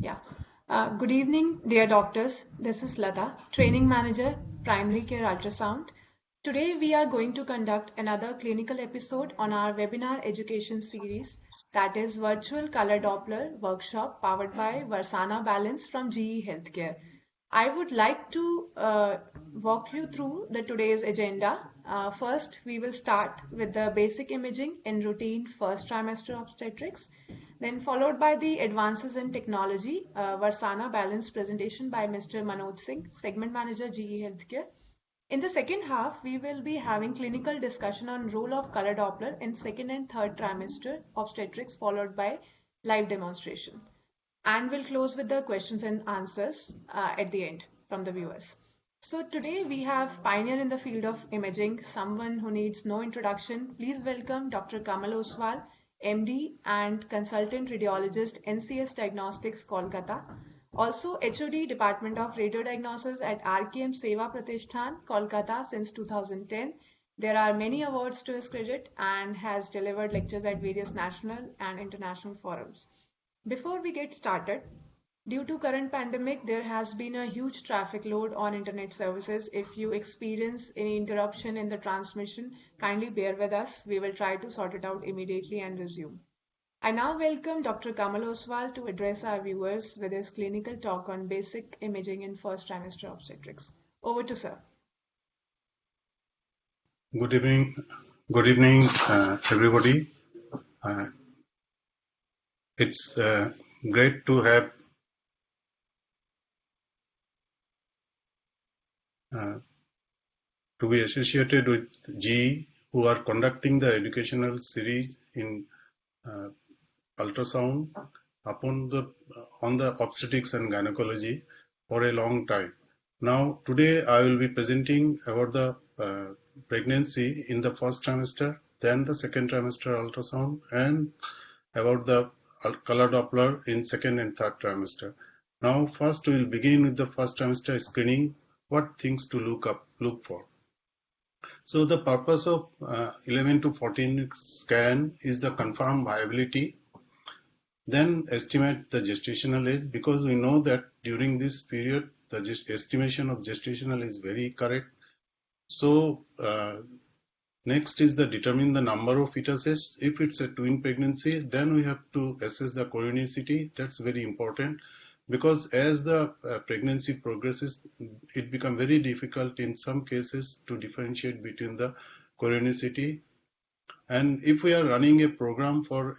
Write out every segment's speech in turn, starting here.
Yeah. Good evening, dear doctors. This is Lata, Training Manager, Primary Care Ultrasound. Today we are going to conduct another clinical episode on our webinar education series, that is Virtual Color Doppler Workshop powered by Varsana Balance from GE Healthcare. I would like to walk you through the today's agenda. First, we will start with the basic imaging in routine first trimester obstetrics, then followed by the advances in technology, Varsana Balance presentation by Mr. Manoj Singh, Segment Manager, GE Healthcare. In the second half, we will be having clinical discussion on role of color Doppler in second and third trimester obstetrics, followed by live demonstration. And we'll close with the questions and answers at the end from the viewers. So today we have pioneer in the field of imaging, someone who needs no introduction. Please welcome Dr. Kamal Oswal, MD and consultant radiologist, NCS Diagnostics, Kolkata. Also HOD Department of Radiodiagnosis at RKM Seva Pratishthan, Kolkata since 2010. There are many awards to his credit and has delivered lectures at various national and international forums. Before we get started, due to current pandemic, there has been a huge traffic load on internet services. If you experience any interruption in the transmission, kindly bear with us. We will try to sort it out immediately and resume. I now welcome Dr. Kamal Oswal to address our viewers with his clinical talk on basic imaging in first trimester obstetrics. Over to sir. Good evening, everybody. It's great to have to be associated with GE, who are conducting the educational series in ultrasound on the obstetrics and gynecology for a long time. Now, today I will be presenting about the pregnancy in the first trimester, then the second trimester ultrasound, and about the color Doppler in second and third trimester. Now, first we will begin with the first trimester screening. What things to look for. So the purpose of 11 to 14 scan is the confirm viability. Then estimate the gestational age, because we know that during this period the estimation of gestational is very correct. So next is the determine the number of fetuses. If it's a twin pregnancy, then we have to assess the chronicity. That's very important, because as the pregnancy progresses, it becomes very difficult in some cases to differentiate between the chronicity. And if we are running a program for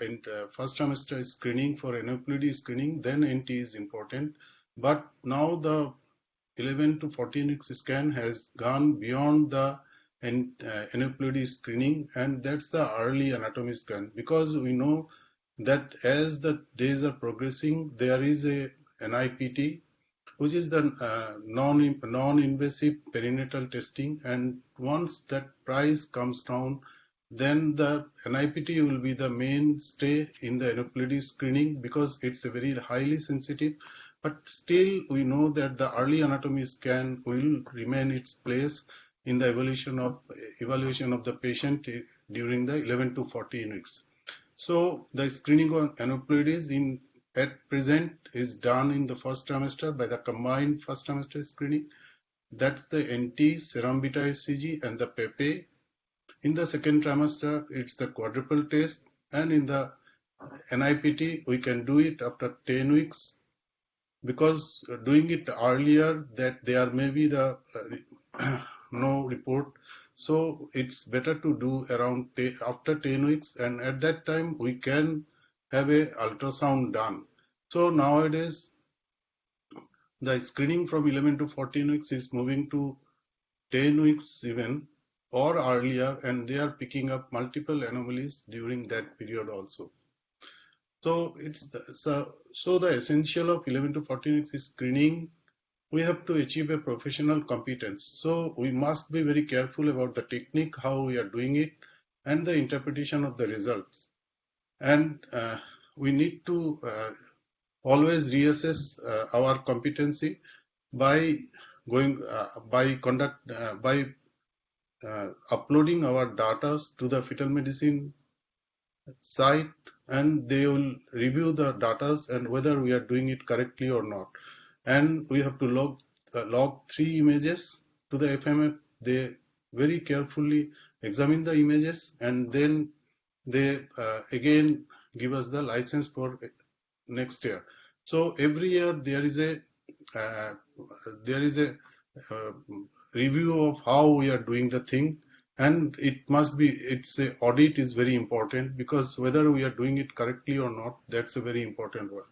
first trimester screening for aneuploidy screening, then NT is important. But now the 11 to 14 weeks scan has gone beyond the aneuploidy screening, and that's the early anatomy scan, because we know that as the days are progressing, there is a NIPT, which is the non-invasive perinatal testing, and once that price comes down, then the NIPT will be the mainstay in the aneuploidy screening, because it's a very highly sensitive. But still, we know that the early anatomy scan will remain its place in the evaluation of the patient during the 11 to 14 weeks. So the screening on aneuploidies at present is done in the first trimester by the combined first trimester screening. That's the NT, serum beta HCG, and the PEPE. In the second trimester, it's the quadruple test, and in the NIPT, we can do it after 10 weeks, because doing it earlier, that there may be the no report. So it's better to do around after 10 weeks, and at that time we can have a ultrasound done. So nowadays the screening from 11 to 14 weeks is moving to 10 weeks even or earlier, and they are picking up multiple anomalies during that period also. So the essential of 11 to 14 weeks is screening. We have to achieve a professional competence. So we must be very careful about the technique, how we are doing it, and the interpretation of the results. And we need to always reassess our competency by uploading our data to the fetal medicine site and they will review the data and whether we are doing it correctly or not. And we have to log 3 images to the FMF. They very carefully examine the images, and then they again give us the license for next year. So every year uh, there is a uh, review of how we are doing the thing, and it's a audit is very important, because whether we are doing it correctly or not, that's a very important one.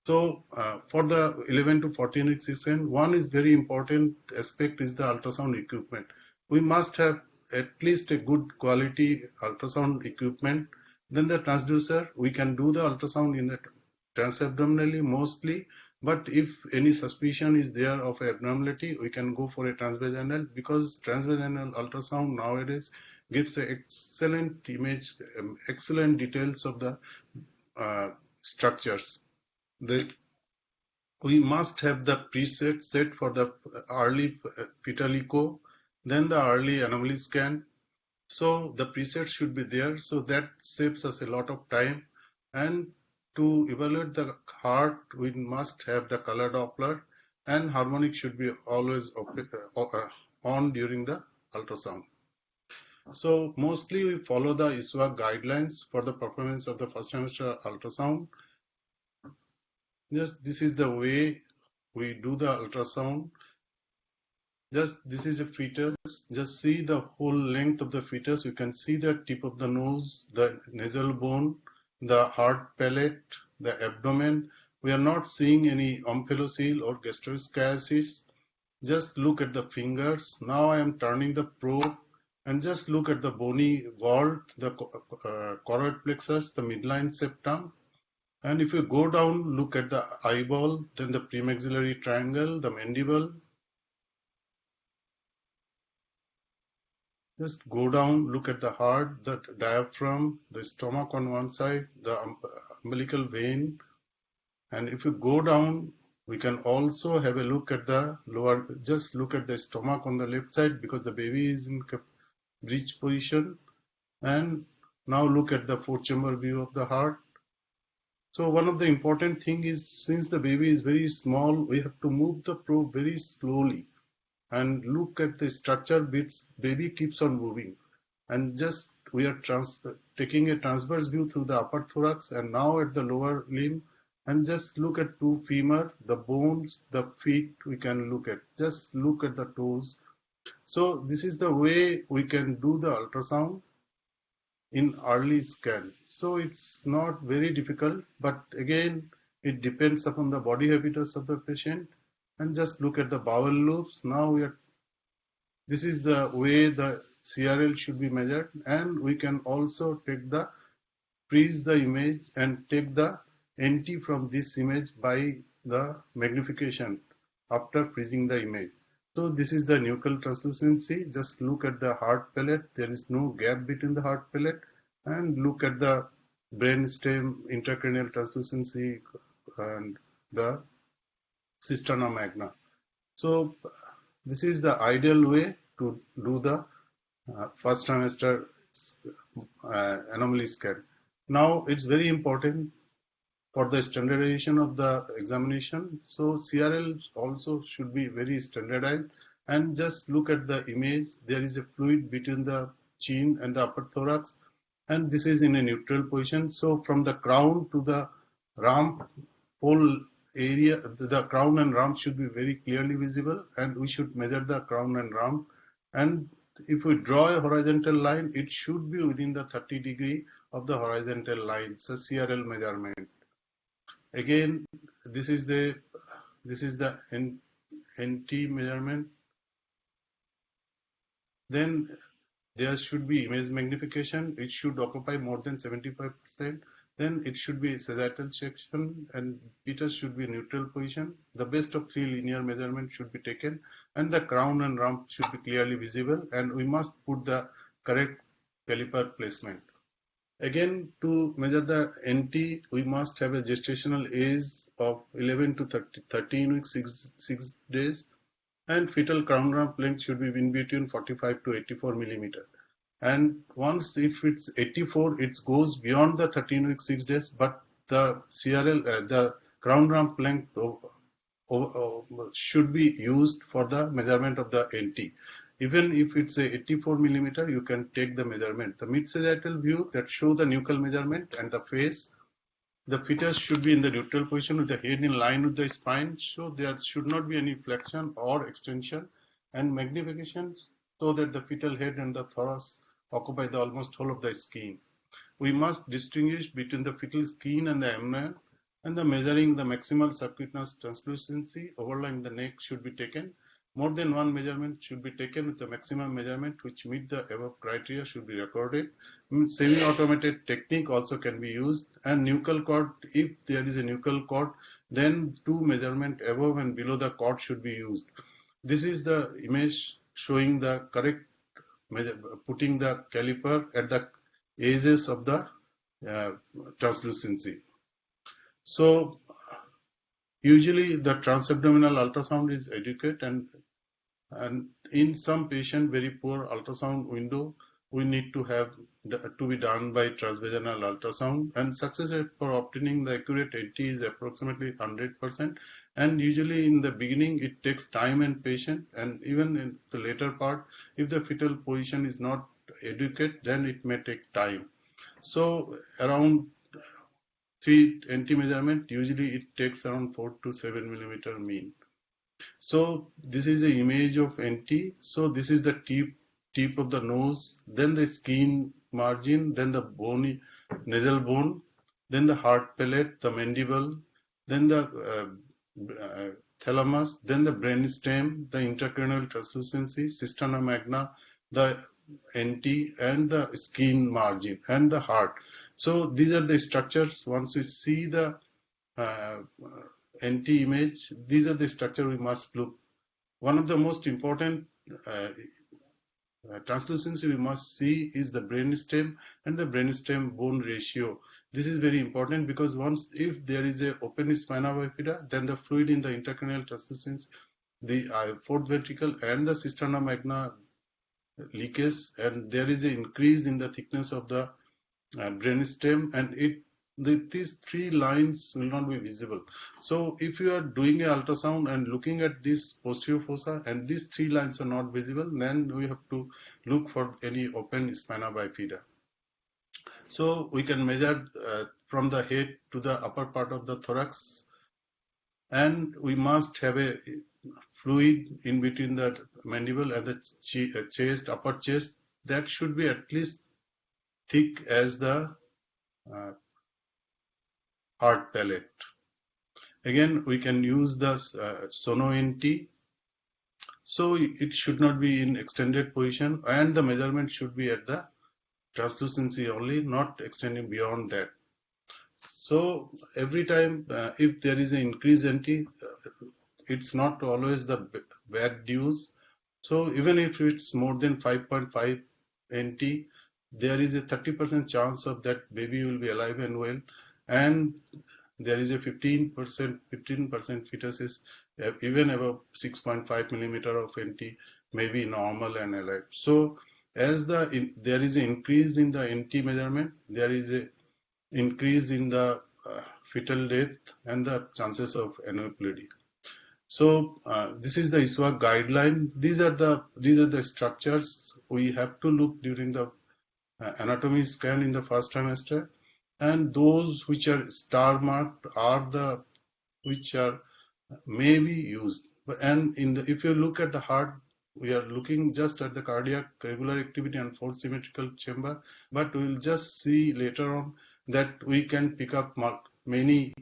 So for the 11 to 14 week section, one is very important aspect is the ultrasound equipment. We must have at least a good quality ultrasound equipment. Then the transducer, we can do the ultrasound in the transabdominally mostly, but if any suspicion is there of abnormality, we can go for a transvaginal, because transvaginal ultrasound nowadays gives an excellent image, excellent details of the structures. We must have the preset set for the early fetal echo, then the early anomaly scan. So the preset should be there, so that saves us a lot of time. And to evaluate the heart, we must have the color Doppler, and harmonic should be always on during the ultrasound. So mostly we follow the ISWA guidelines for the performance of the first trimester ultrasound. Just this is the way we do the ultrasound. Just this is a fetus. Just see the whole length of the fetus. You can see the tip of the nose, the nasal bone, the heart palate, the abdomen. We are not seeing any omphalocele or gastroschiasis. Just look at the fingers. Now I am turning the probe, and just look at the bony vault, the choroid plexus, the midline septum. And if you go down, look at the eyeball, then the premaxillary triangle, the mandible. Just go down, look at the heart, the diaphragm, the stomach on one side, the umbilical vein. And if you go down, we can also have a look at the lower, just look at the stomach on the left side, because the baby is in breech position. And now look at the four chamber view of the heart. So one of the important thing is, since the baby is very small, we have to move the probe very slowly and look at the structure bits. Baby keeps on moving, and just we are taking a transverse view through the upper thorax, and now at the lower limb, and just look at two femur, the bones, the feet we can look at. Just look at the toes. So this is the way we can do the ultrasound in early scan. So it's not very difficult, but again, it depends upon the body habitus of the patient. And just look at the bowel loops. Now this is the way the CRL should be measured, and we can also freeze the image and take the NT from this image by the magnification after freezing the image. So this is the nuchal translucency. Just look at the heart palate. There is no gap between the heart palate. And look at the brainstem intracranial translucency and the cisterna magna. So this is the ideal way to do the first trimester anomaly scan. Now it's very important for the standardization of the examination. So CRL also should be very standardized, and just look at the image. There is a fluid between the chin and the upper thorax, and this is in a neutral position. So from the crown to the rump, whole area, the crown and rump should be very clearly visible, and we should measure the crown and rump. And if we draw a horizontal line, it should be within the 30 degree of the horizontal line. So CRL measurement. Again, this is the NT measurement. Then there should be image magnification. It should occupy more than 75%. Then it should be sagittal section, and fetus should be neutral position. The best of 3 linear measurements should be taken, and the crown and rump should be clearly visible, and we must put the correct caliper placement. Again, to measure the NT, we must have a gestational age of 11 to 13 weeks, 6 days, and fetal crown rump length should be in between 45 to 84 millimeter. And once if it's 84, it goes beyond the 13 weeks 6 days, but the CRL, the ground ramp length should be used for the measurement of the NT. Even if it's a 84 millimeter, you can take the measurement. The mid-sagittal view that show the nuchal measurement and the face. The fetus should be in the neutral position with the head in line with the spine, so there should not be any flexion or extension, and magnification so that the fetal head and the thorax occupy the almost whole of the skin. We must distinguish between the fetal skin and the amnion, and the measuring the maximal subcutaneous translucency overlying the neck should be taken. More than one measurement should be taken with the maximum measurement which meet the above criteria should be recorded. Semi-automated technique also can be used, and nuchal cord, if there is a nuchal cord, then two measurement above and below the cord should be used. This is the image showing the correct putting the caliper at the edges of the translucency. So usually the transabdominal ultrasound is adequate, and in some patient very poor ultrasound window, we need to have to be done by transvaginal ultrasound, and success rate for obtaining the accurate NT is approximately 100%. And usually in the beginning it takes time and patience, and even in the later part, if the fetal position is not adequate, then it may take time. So around 3 NT measurement, usually it takes around 4 to 7 millimeter mean. So this is the image of NT. So this is the tip of the nose, then the skin margin, then the bony nasal bone, then the hard palate, the mandible, then the thalamus, then the brainstem, the intracranial translucency, cisterna magna, the NT, and the skin margin, and the heart. So these are the structures. Once we see the NT image, these are the structure we must look. One of the most important translucency we must see is the brainstem and the brainstem bone ratio. This is very important because once if there is a open spina bifida, then the fluid in the intracranial translucency, the fourth ventricle and the cisterna magna leakage, and there is an increase in the thickness of the brainstem, and these three lines will not be visible. So if you are doing an ultrasound and looking at this posterior fossa and these three lines are not visible, then we have to look for any open spina bifida. So we can measure from the head to the upper part of the thorax, and we must have a fluid in between the mandible and the chest, upper chest, that should be at least thick as the hard palate. Again, we can use the sono-NT. So it should not be in extended position, and the measurement should be at the translucency only, not extending beyond that. So every time if there is an increased NT, it's not always the bad news. So even if it's more than 5.5 NT, there is a 30% chance of that baby will be alive and well, and there is a 15% fetuses even above 6.5 millimeter of NT may be normal and alive. So as there is an increase in the NT measurement, there is a increase in the fetal death and the chances of aneuploidy. So this is the ISWAG guideline. These are the structures we have to look during the anatomy scan in the first trimester, and those which are star marked are the which are may be used. And if you look at the heart, we are looking just at the cardiac regular activity and fourth symmetrical chamber, but we will just see later on that we can pick up many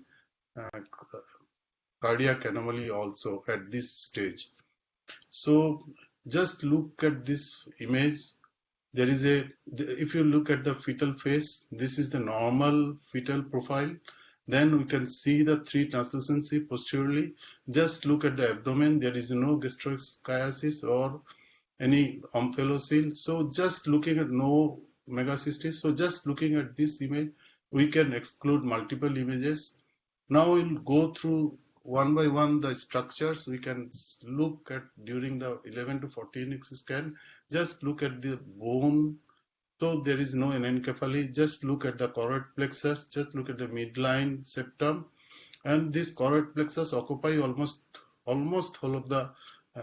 cardiac anomaly also at this stage. So just look at this image. There is if you look at the fetal face, this is the normal fetal profile. Then we can see the three translucency posteriorly. Just look at the abdomen. There is no gastroschiasis or any omphalocele. So just looking at no megacystis. So just looking at this image, we can exclude multiple images. Now we'll go through one by one the structures we can look at during the 11 to 14 weeks scan. Just look at the bone So there is no anencephaly. Just look at the choroid plexus, just look at the midline septum, and this choroid plexus occupy almost whole of the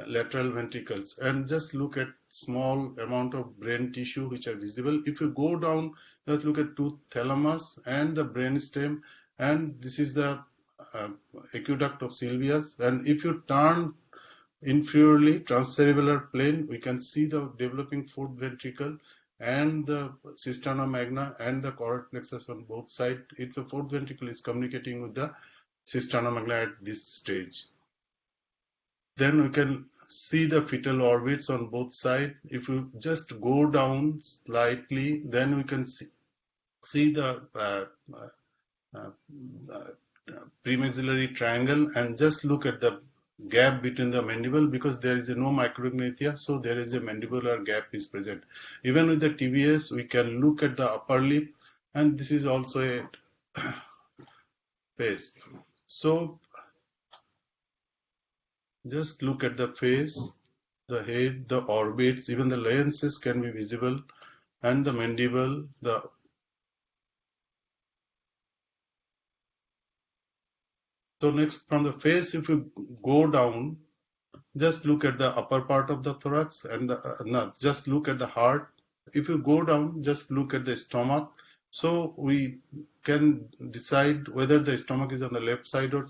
lateral ventricles. And just look at small amount of brain tissue which are visible. If you go down, just look at two thalamus and the brain stem, and this is the uh, aqueduct of Sylvius. And if you turn inferiorly transcerebellar plane, we can see the developing fourth ventricle and the cisterna magna and the choroid plexus on both sides. It's the fourth ventricle is communicating with the cisterna magna at this stage. Then we can see the fetal orbits on both sides. If you just go down slightly, then we can see the premaxillary triangle, and just look at the gap between the mandible, because there is no micrognathia, so there is a mandibular gap is present. Even with the TBS, we can look at the upper lip, and this is also a face. So just look at the face, the head, the orbits, even the lenses can be visible, and the mandible, So next, from the face, if you go down, just look at the upper part of the thorax, and just look at the heart. If you go down, just look at the stomach. So we can decide whether the stomach is on the left side or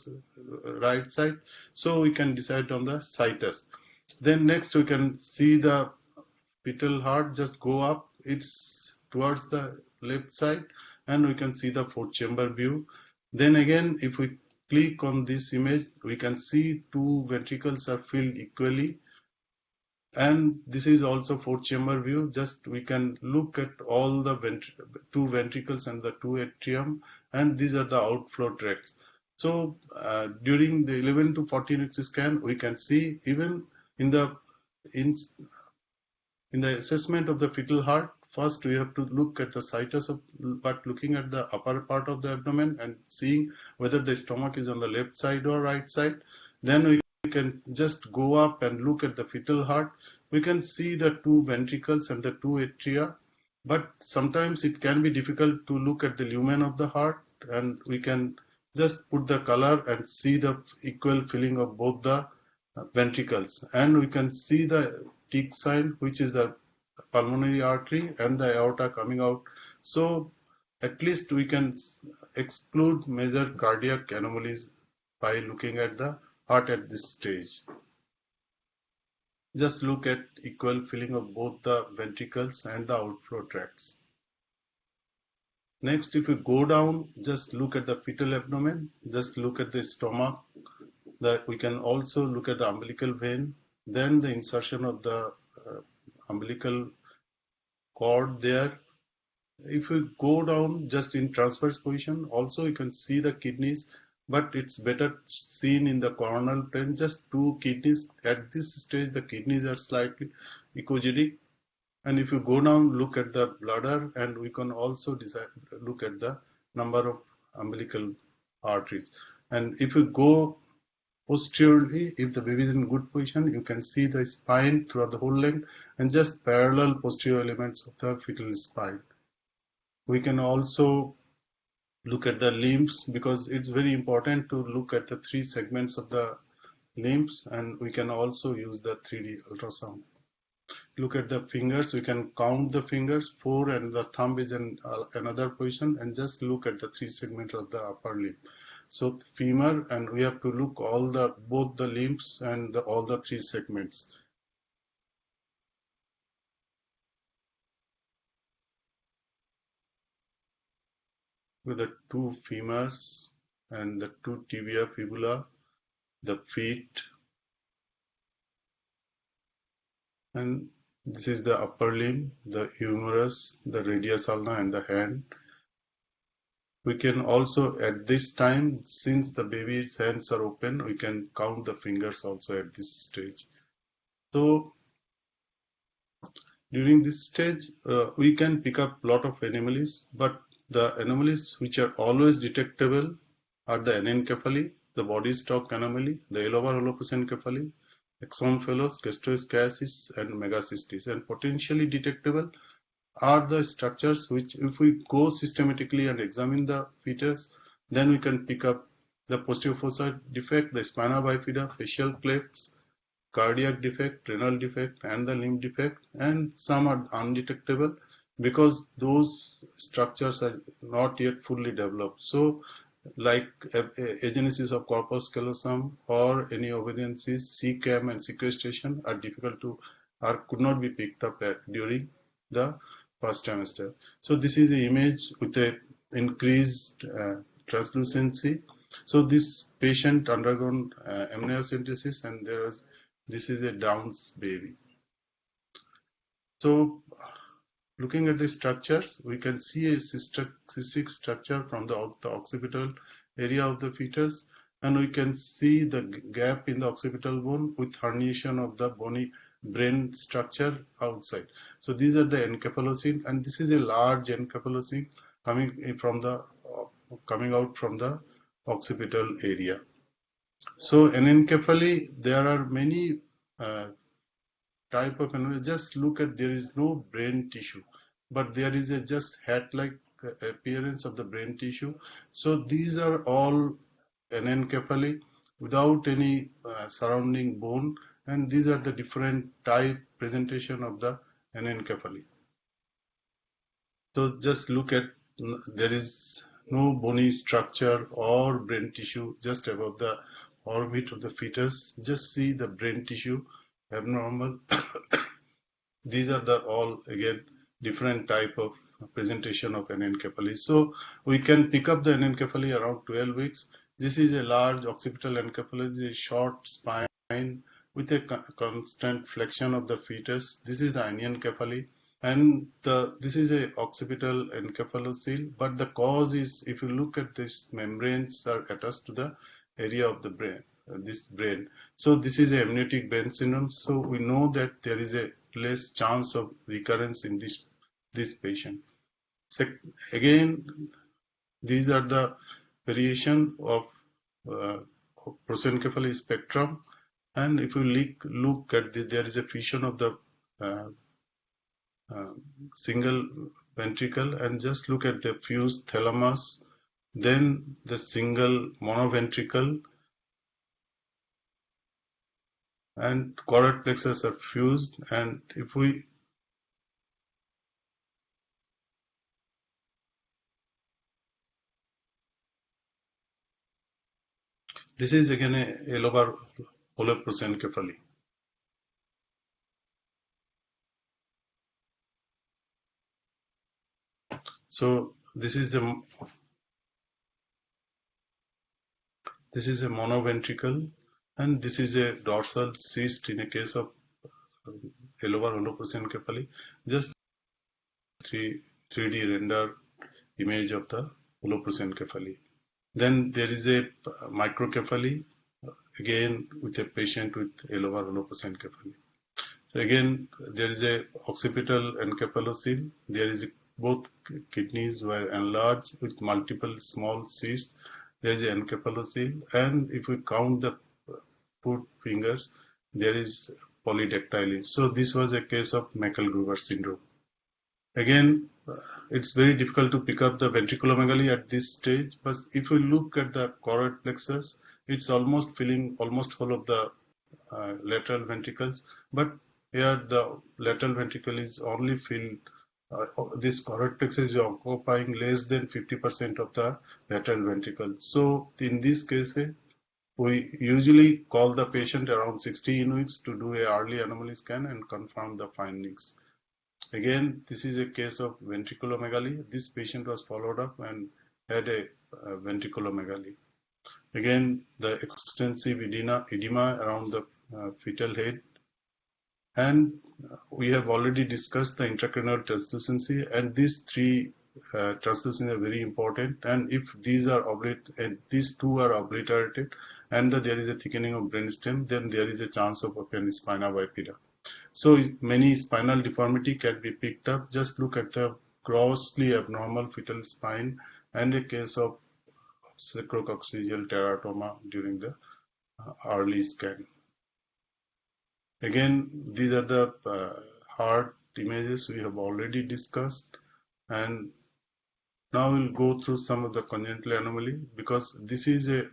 right side. So we can decide on the situs. Then next we can see the fetal heart. Just go up, it's towards the left side, and we can see the fourth chamber view. Then again, if we click on this image, we can see two ventricles are filled equally, and this is also fourth chamber view. Just we can look at all the two ventricles and the two atrium, and these are the outflow tracts. So during the 11 to 14 weeks scan, we can see even in the assessment of the fetal heart, first we have to look at the situs but looking at the upper part of the abdomen and seeing whether the stomach is on the left side or right side. Then we can just go up and look at the fetal heart. We can see the two ventricles and the two atria, but sometimes it can be difficult to look at the lumen of the heart, and we can just put the color and see the equal filling of both the ventricles. And we can see the tick sign, which is the pulmonary artery and the aorta coming out. So at least we can exclude major cardiac anomalies by looking at the heart at this stage. Just look at equal filling of both the ventricles and the outflow tracts. Next, if we go down, just look at the fetal abdomen, just look at the stomach. We can also look at the umbilical vein, then the insertion of the umbilical cord there. If we go down just in transverse position, also you can see the kidneys, but it's better seen in the coronal plane. Just two kidneys. At this stage, the kidneys are slightly echogenic. And if you go down, look at the bladder, and we can also look at the number of umbilical arteries. And if you go posteriorly, if the baby is in good position, you can see the spine throughout the whole length and just parallel posterior elements of the fetal spine. We can also look at the limbs, because it's very important to look at the three segments of the limbs, and we can also use the 3D ultrasound. Look at the fingers, we can count the fingers, 4, and the thumb is in another position, and just look at the three segments of the upper limb. So femur, and we have to look both the limbs and all the three segments. With the two femurs and the two tibia fibula, the feet, and this is the upper limb, the humerus, the radius ulna, and the hand. We can also, at this time, since the baby's hands are open, we can count the fingers also at this stage. So during this stage, we can pick up a lot of anomalies, but the anomalies which are always detectable are the anencephaly, the body stalk anomaly, the lobar holoprosencephaly, exomphalos, gastroischiosis, and megacystis. And potentially detectable are the structures which, if we go systematically and examine the features, then we can pick up the posterior fossa defect, the spina bifida, facial clefts, cardiac defect, renal defect, and the limb defect, and some are undetectable because those structures are not yet fully developed. So, like agenesis of corpus callosum or any ovariences, CCAM and sequestration are difficult to or could not be picked up during the first trimester. So this is an image with a increased translucency. So this patient undergone amniocentesis, and this is a Down's baby. So looking at the structures, we can see a cystic structure from the occipital area of the fetus, and we can see the gap in the occipital bone with herniation of the bony brain structure outside. So these are the encephalocele, and this is a large encephalocele coming out from the occipital area. So anencephaly, there are many type of anomaly. Just look at, there is no brain tissue, but there is a just hat-like appearance of the brain tissue. So these are all anencephaly without any surrounding bone, and these are the different type presentation of the anencephaly. So just look at, there is no bony structure or brain tissue just above the orbit of the fetus. Just see the brain tissue abnormal. These are the all again different type of presentation of anencephaly. So we can pick up the anencephaly around 12 weeks. This is a large occipital encephaly, a short spine with a constant flexion of the fetus. This is the anencephaly, and this is a occipital encephalocele. But the cause is, if you look at this, membranes are attached to the area of the brain, this brain. So this is a amniotic brain syndrome. So we know that there is a less chance of recurrence in this patient. So again, these are the variation of prosencephaly spectrum, and if you look at there is a fusion of the single ventricle, and just look at the fused thalamus, then the single monoventricle, and choroid plexus are fused. And if we this is again a lobar holoprosencephaly. So this is a monoventricle, and this is a dorsal cyst in a case of lobar holoprosencephaly. Just 3D render image of the holoprosencephaly. Then there is a microcephaly, again with a patient with lobar holoprosencephaly. So again, there is a occipital encephalocele. There is both kidneys were enlarged with multiple small cysts. There is an encephalocele, and if we count the foot fingers, there is polydactyly. So this was a case of Meckel-Gruber syndrome. Again, it's very difficult to pick up the ventriculomegaly at this stage, but if we look at the choroid plexus, it's almost filling almost full of the lateral ventricles, but here the lateral ventricle is only filled, this choroid plexus is occupying less than 50% of the lateral ventricle. So in this case, we usually call the patient around 16 weeks to do a early anomaly scan and confirm the findings. Again, this is a case of ventriculomegaly. This patient was followed up and had a ventriculomegaly. Again, the extensive edema around the fetal head. And we have already discussed the intracranial translucency, and these three translucency are very important. And if these two are obliterated, and there is a thickening of brainstem, then there is a chance of open spina bifida. So many spinal deformity can be picked up. Just look at the grossly abnormal fetal spine and a case of sacrococcygeal teratoma during the early scan. Again, these are the heart images we have already discussed, and now we'll go through some of the congenital anomaly, because this is a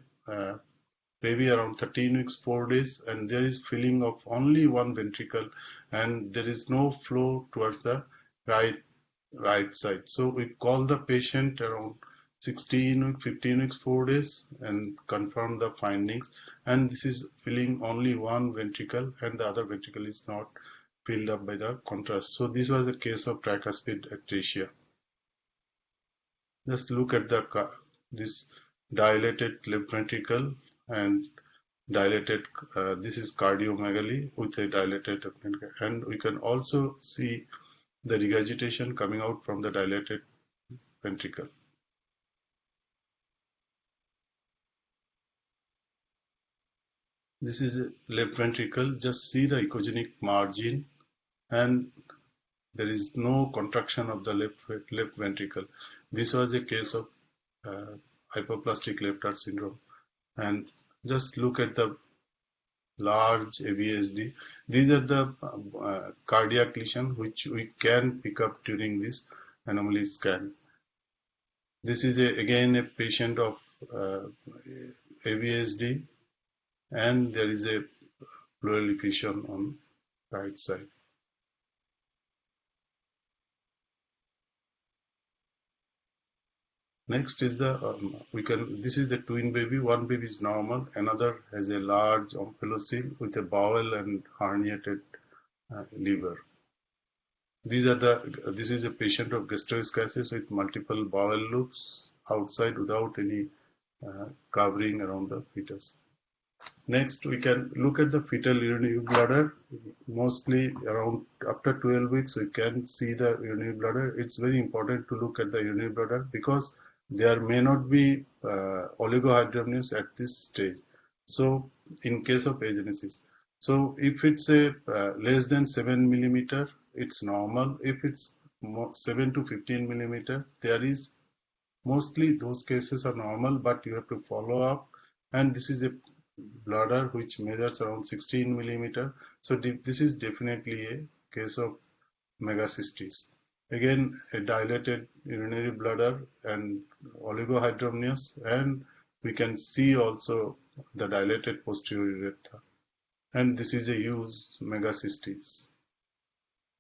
baby around 13 weeks 4 days, and there is filling of only one ventricle, and there is no flow towards the right side. So we call the patient around 16 weeks 15 weeks 4 days and confirm the findings, and this is filling only one ventricle and the other ventricle is not filled up by the contrast. So this was a case of tricuspid atresia. Just look at this dilated left ventricle and dilated, this is cardiomegaly with a dilated left ventricle, and we can also see the regurgitation coming out from the dilated ventricle. This is a left ventricle. Just see the echogenic margin, and there is no contraction of the left ventricle. This was a case of hypoplastic left heart syndrome. And just look at the large AVSD. These are the cardiac lesion which we can pick up during this anomaly scan. This is again a patient of AVSD, and there is a pleural effusion on right side. Next is the this is the twin baby. One baby is normal, another has a large omphalocele with a bowel and herniated liver. This is a patient of gastroischiosis with multiple bowel loops outside without any covering around the fetus. Next, we can look at the fetal urinary bladder. Mostly around after 12 weeks, we can see the urinary bladder. It's very important to look at the urinary bladder because there may not be oligohydramnios at this stage. So, in case of agenesis, so if it's a less than 7 millimeter, it's normal. If it's 7 to 15 millimeter, there is mostly those cases are normal, but you have to follow up. And this is a bladder which measures around 16 millimeter. So this is definitely a case of megacystis. Again, a dilated urinary bladder and oligohydramnios, and we can see also the dilated posterior urethra. And this is a huge megacystis.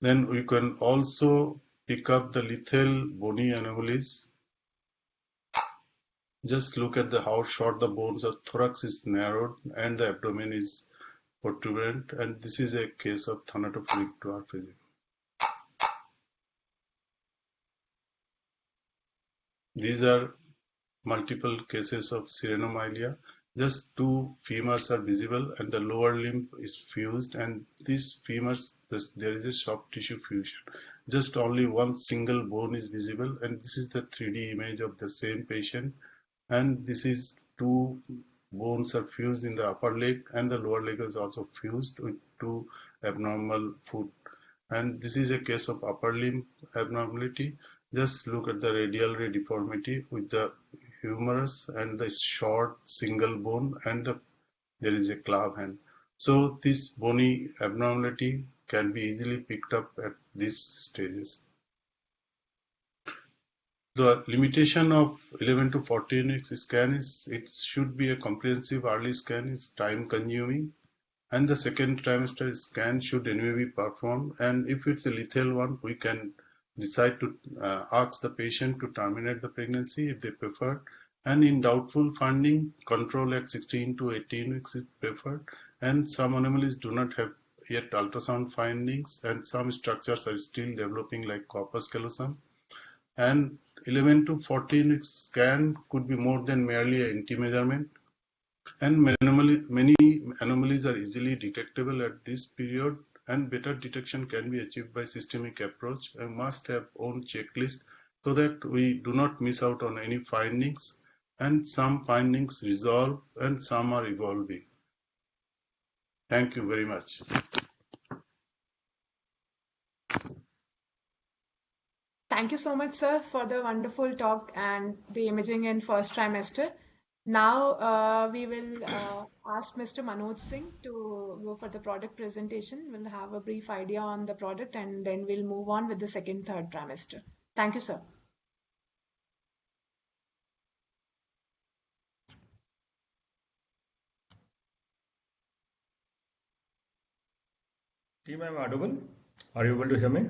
Then we can also pick up the lethal bony anomalies. Just look at how short the bones are. Thorax is narrowed and the abdomen is protuberant, and this is a case of thanatophoric dwarfism. These are multiple cases of sirenomelia. Just two femurs are visible and the lower limb is fused, and these femurs, there is a soft tissue fusion. Just only one single bone is visible, and this is the 3D image of the same patient, and this is two bones are fused in the upper leg, and the lower leg is also fused with two abnormal foot. And this is a case of upper limb abnormality. Just look at the radial ray deformity with the humerus and the short single bone, and there is a clav hand. So this bony abnormality can be easily picked up at these stages. The limitation of 11 to 14 weeks scan is it should be a comprehensive early scan, is time consuming, and the second trimester scan should anyway be performed, and if it's a lethal one, we can decide to ask the patient to terminate the pregnancy if they prefer, and in doubtful finding, control at 16 to 18 weeks is preferred, and some anomalies do not have yet ultrasound findings, and some structures are still developing like corpus callosum, and 11 to 14 weeks scan could be more than merely an NT measurement, and many anomalies are easily detectable at this period, and better detection can be achieved by systemic approach and must have own checklist so that we do not miss out on any findings, and some findings resolve and some are evolving. Thank you very much. Thank you so much, sir, for the wonderful talk and the imaging in first trimester. Now we will ask Mr. Manoj Singh to go for the product presentation. We'll have a brief idea on the product and then we'll move on with the second, third trimester. Thank you, sir. Team, I'm audible. Are you able to hear me?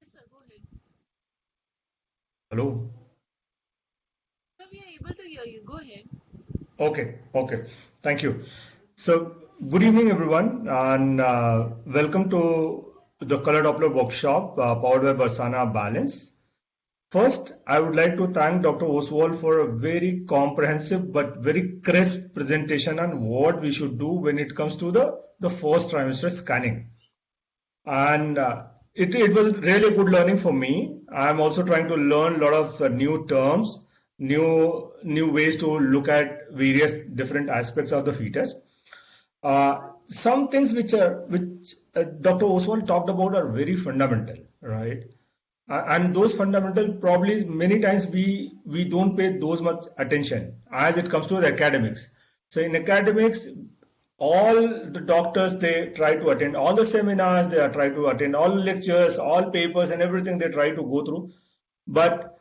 Yes, sir, go ahead. Hello. Sir, we are able to hear you. Go ahead. Okay. Thank you. So, good evening, everyone, and welcome to the Color Doppler workshop powered by Versana Balance. First, I would like to thank Dr. Oswald for a very comprehensive but very crisp presentation on what we should do when it comes to the first trimester scanning. And it was really good learning for me. I'm also trying to learn a lot of new terms, new ways to look at various different aspects of the fetus. Some things which Dr. Oswald talked about are very fundamental, right? And those fundamental probably many times we don't pay those much attention as it comes to the academics. So in academics, all the doctors, they try to attend all the seminars, they are trying to attend all lectures, all papers and everything they try to go through. But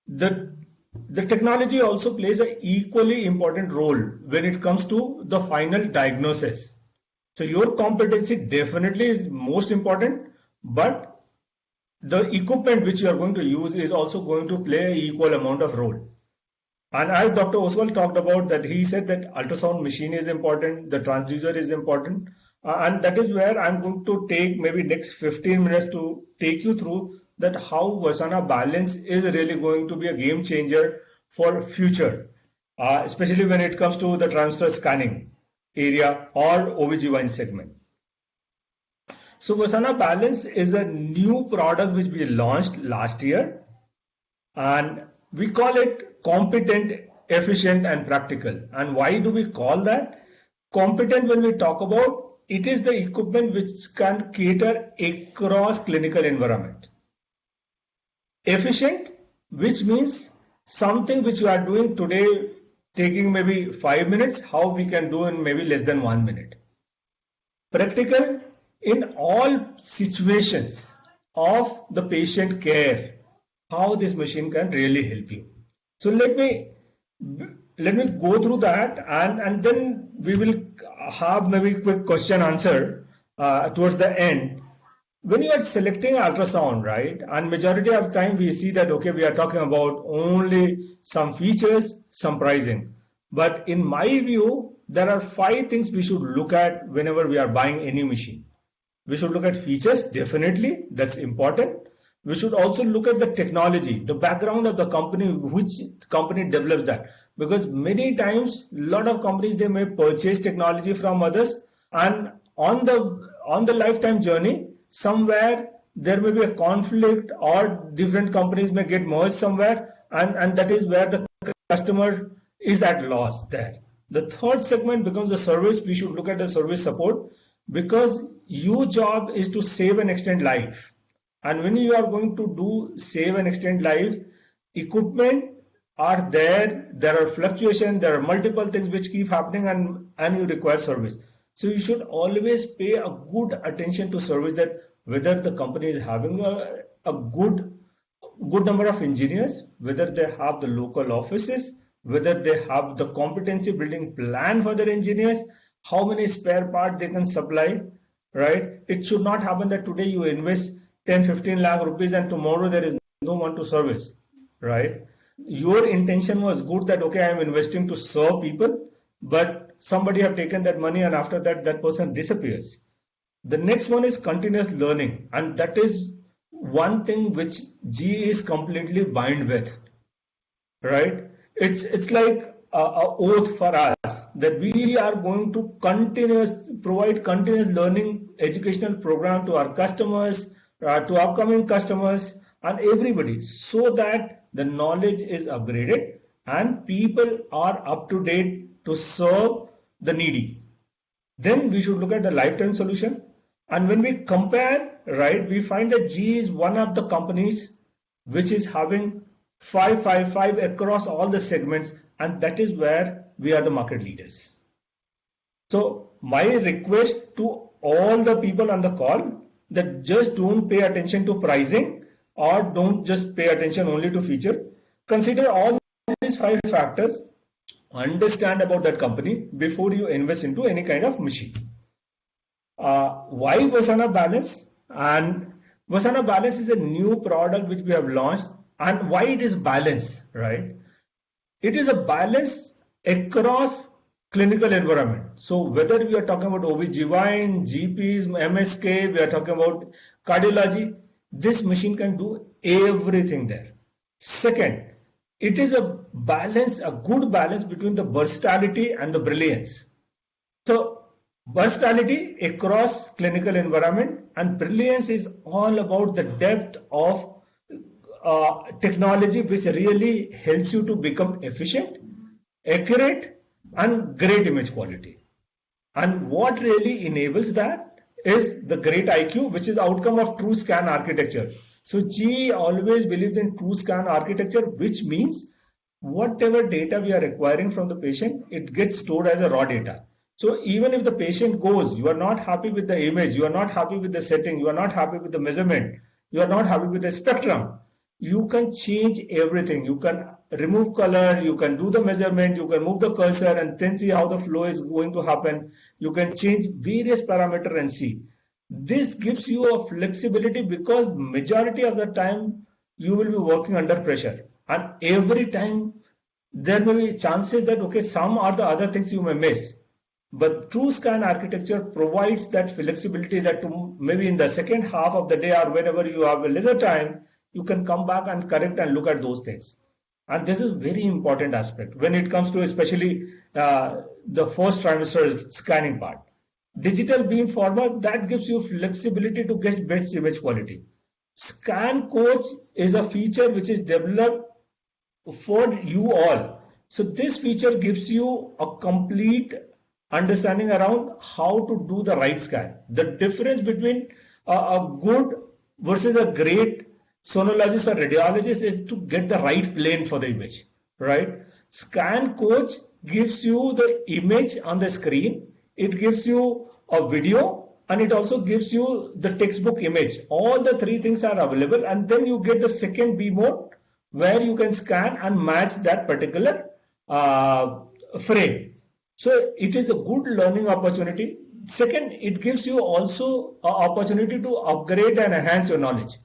the technology also plays an equally important role when it comes to the final diagnosis. So your competency definitely is most important, but the equipment which you are going to use is also going to play an equal amount of role. And as Dr. Oswald talked about that, he said that ultrasound machine is important, the transducer is important, and that is where I'm going to take maybe next 15 minutes to take you through that how Versana Balance is really going to be a game changer for future, especially when it comes to the trimester scanning area or OBGYN segment. So Versana Balance is a new product which we launched last year, and we call it competent, efficient, and practical. And why do we call that? Competent, when we talk about, it is the equipment which can cater across clinical environment. Efficient, which means something which you are doing today, taking maybe 5 minutes, how we can do in maybe less than 1 minute. Practical, in all situations of the patient care, how this machine can really help you. So let me go through that, and then we will have maybe quick question answer towards the end. When you are selecting ultrasound, right, and majority of time we see that, okay, we are talking about only some features, some pricing. But in my view, there are 5 things we should look at whenever we are buying any machine. We should look at features, definitely, that's important. We should also look at the technology, the background of the company, which company develops that. Because many times, a lot of companies, they may purchase technology from others, and on the lifetime journey, somewhere there may be a conflict or different companies may get merged somewhere, and that is where the customer is at loss there. The third segment becomes the service. We should look at the service support, because your job is to save and extend life. And when you are going to do save and extend life, equipment are there are fluctuations, there are multiple things which keep happening, and you require service. So you should always pay a good attention to service, that whether the company is having a good number of engineers, whether they have the local offices, whether they have the competency building plan for their engineers, how many spare parts they can supply, right? It should not happen that today you invest 10-15 lakh rupees and tomorrow there is no one to service, right? Your intention was good that, okay, I am investing to serve people, but somebody have taken that money and after that person disappears. The next one is continuous learning, and that is one thing which GE is completely bind with, right? It's like a oath for us that we are going to provide continuous learning educational program to our customers, to upcoming customers and everybody, so that the knowledge is upgraded and people are up to date to serve the needy. Then we should look at the lifetime solution. And when we compare, right, we find that GE is one of the companies which is having 555 across all the segments, and that is where we are the market leaders. So my request to all the people on the call, that just don't pay attention to pricing or don't just pay attention only to feature. Consider all these 5 factors, understand about that company before you invest into any kind of machine. Why Vasana Balance? And Vasana Balance is a new product which we have launched. And why it is balance, right? It is a balance across clinical environment. So whether we are talking about OB/GYN, GPs, MSK, we are talking about cardiology, this machine can do everything there. Second, it is a balance, a good balance between the versatility and the brilliance. So versatility across clinical environment, and brilliance is all about the depth of technology which really helps you to become efficient, accurate, and great image quality. And what really enables that is the great IQ, which is outcome of TrueScan architecture. So GE always believes in TrueScan architecture, which means whatever data we are acquiring from the patient, it gets stored as a raw data. So even if the patient goes, you are not happy with the image, you are not happy with the setting, you are not happy with the measurement, you are not happy with the spectrum, you can change everything. You can remove color, you can do the measurement, you can move the cursor and then see how the flow is going to happen. You can change various parameters and see. This gives you a flexibility because majority of the time you will be working under pressure, and every time there may be chances that okay, some or the other things you may miss. But TrueScan architecture provides that flexibility that to maybe in the second half of the day or whenever you have a lesser time, you can come back and correct and look at those things. And this is very important aspect when it comes to especially the first trimester scanning part. Digital beam format, that gives you flexibility to get best image quality. Scan Coach is a feature which is developed for you all. So this feature gives you a complete understanding around how to do the right scan. The difference between a good versus a great sonologist or radiologist is to get the right plane for the image, right? Scan Coach gives you the image on the screen, it gives you a video, and it also gives you the textbook image. All the 3 things are available, and then you get the second B mode where you can scan and match that particular frame. So it is a good learning opportunity. Second, it gives you also an opportunity to upgrade and enhance your knowledge.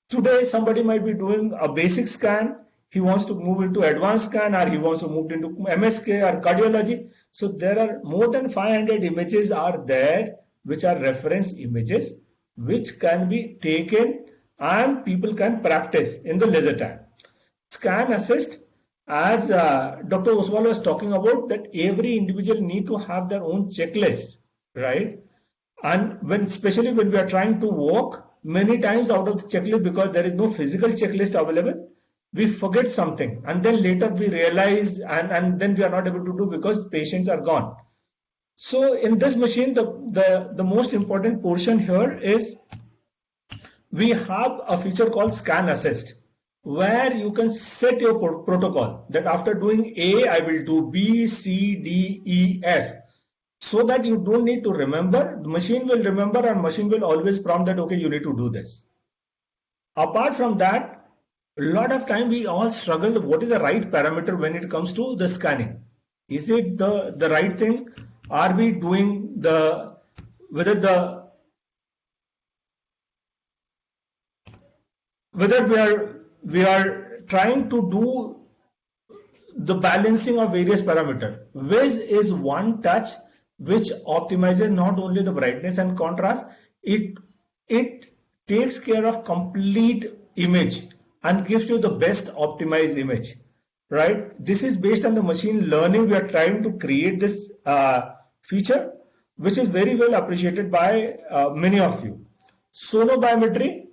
Today, somebody might be doing a basic scan. He wants to move into advanced scan, or he wants to move into MSK or cardiology. So there are more than 500 images are there, which are reference images, which can be taken and people can practice in the leisure time. Scan Assist, as Dr. Oswal was talking about, that every individual need to have their own checklist, right? And especially when we are trying to walk, many times out of the checklist, because there is no physical checklist available, we forget something and then later we realize and then we are not able to do because patients are gone. So in this machine, the most important portion here is we have a feature called Scan Assist, where you can set your protocol that after doing A, I will do B, C, D, E, F. So that you don't need to remember, the machine will remember and machine will always prompt that, okay, you need to do this. Apart from that, a lot of time we all struggle, what is the right parameter when it comes to the scanning? Is it the right thing? Are we doing whether we are trying to do the balancing of various parameters. Wiz is one touch which optimizes not only the brightness and contrast, it takes care of complete image and gives you the best optimized image, right? This is based on the machine learning. We are trying to create this feature, which is very well appreciated by many of you. Sonobiometry,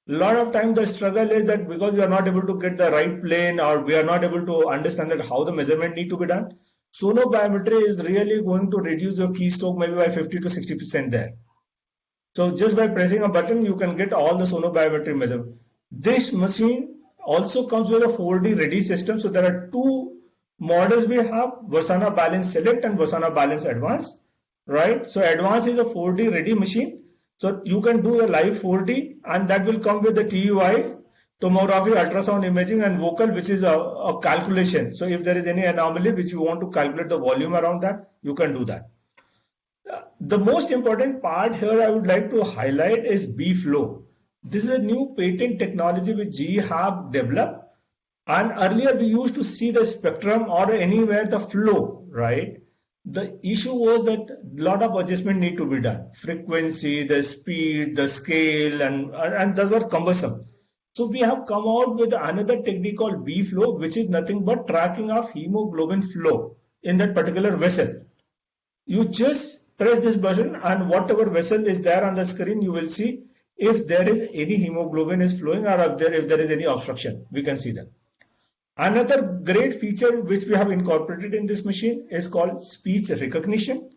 a lot of time the struggle is that because we are not able to get the right plane or we are not able to understand that how the measurement need to be done. Sonobiometry is really going to reduce your keystroke maybe by 50 to 60% there. So just by pressing a button, you can get all the sonobiometry measurement. This machine also comes with a 4D ready system. So there are two models we have, Versana Balance Select and Versana Balance Advanced, right? So Advanced is a 4D ready machine. So you can do a live 4D, and that will come with the TUI, tomography, ultrasound imaging, and vocal, which is a calculation. So if there is any anomaly which you want to calculate the volume around that, you can do that. The most important part here I would like to highlight is B-Flow. This is a new patent technology which GE have developed. And earlier we used to see the spectrum or anywhere the flow, right? The issue was that a lot of adjustment need to be done. Frequency, the speed, the scale, and that was cumbersome. So we have come out with another technique called B-Flow, which is nothing but tracking of hemoglobin flow in that particular vessel. You just press this button, and whatever vessel is there on the screen, you will see if there is any hemoglobin is flowing, or if there is any obstruction, we can see that. Another great feature which we have incorporated in this machine is called speech recognition.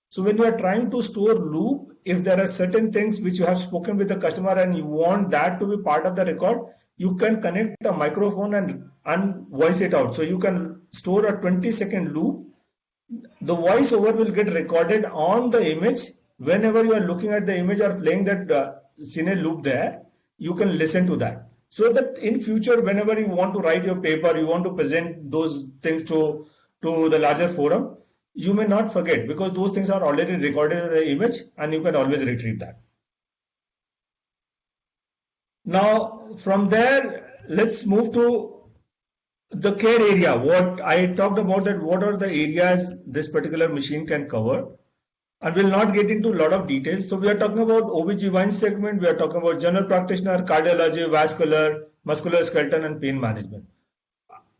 So when you are trying to store loop, if there are certain things which you have spoken with the customer and you want that to be part of the record, you can connect a microphone and voice it out. So you can store a 20-second loop. The voiceover will get recorded on the image. Whenever you are looking at the image or playing that cine loop there, you can listen to that. So that in future, whenever you want to write your paper, you want to present those things to the larger forum, you may not forget, because those things are already recorded in the image and you can always retrieve that. Now, from there, let's move to the care area. What I talked about, that what are the areas this particular machine can cover. And we'll not get into a lot of details. So we are talking about OB/GYN segment, we are talking about general practitioner, cardiology, vascular, musculoskeletal, and pain management.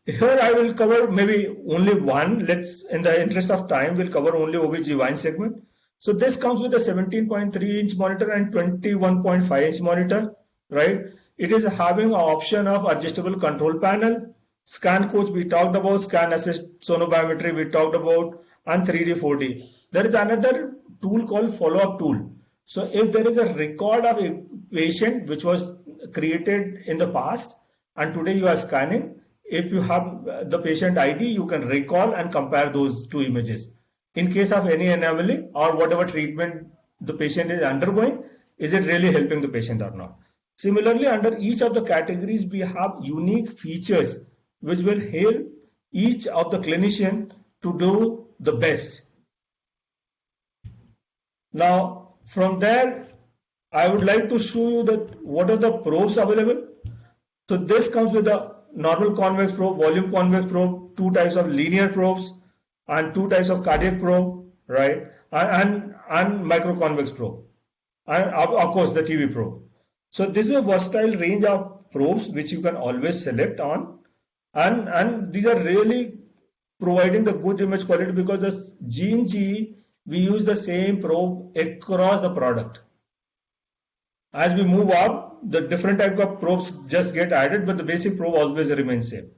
Here I will cover maybe only one. In the interest of time, we'll cover only OB/GYN segment. So this comes with a 17.3-inch monitor and 21.5-inch monitor, right? It is having an option of adjustable control panel, scan coach we talked about, scan assist sonobiometry we talked about, and 3D 4D. There is another tool called follow-up tool. So if there is a record of a patient which was created in the past and today you are scanning, if you have the patient ID, you can recall and compare those two images. In case of any anomaly or whatever treatment the patient is undergoing, is it really helping the patient or not? Similarly, under each of the categories, we have unique features which will help each of the clinician to do the best. Now, from there, I would like to show you that what are the probes available. So this comes with a normal convex probe, volume convex probe, two types of linear probes, and two types of cardiac probe, right? And microconvex probe, and of course the TV probe. So this is a versatile range of probes which you can always select on, and these are really providing the good image quality, because the GE we use the same probe across the product. As we move up, the different type of probes just get added, but the basic probe always remains same.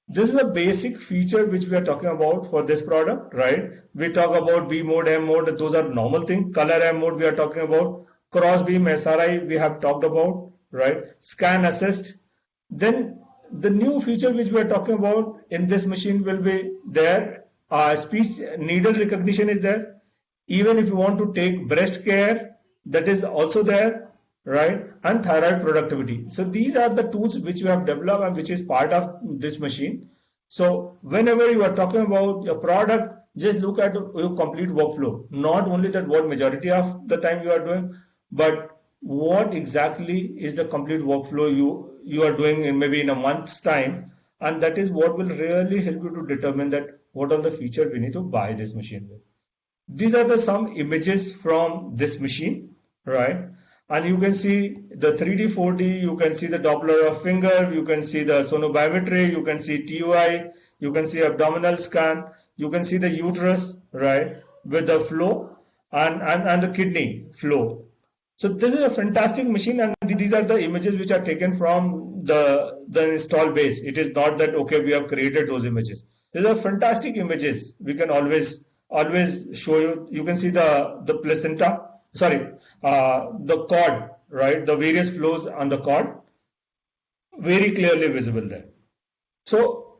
This is a basic feature which we are talking about for this product, right? We talk about B mode, M mode, those are normal things. Color M mode we are talking about. Cross beam, SRI we have talked about, right? Scan assist. Then the new feature which we are talking about in this machine will be there. Speech needle recognition is there. Even if you want to take breast care, that is also there, right? And thyroid productivity. So these are the tools which you have developed and which is part of this machine. So whenever you are talking about your product, just look at your complete workflow. Not only that what majority of the time you are doing, but what exactly is the complete workflow you are doing in maybe in a month's time. And that is what will really help you to determine that what are the features we need to buy this machine with. These are some images from this machine, right? And you can see the 3D, 4D, you can see the Doppler of finger, you can see the sonobiometry, you can see TUI, you can see abdominal scan, you can see the uterus, right, with the flow and the kidney flow. So this is a fantastic machine, and these are the images which are taken from the install base. It is not that, okay, we have created those images. These are fantastic images. We can always show you. You can see the placenta, sorry, the cord, right? The various flows on the cord. very clearly visible there. So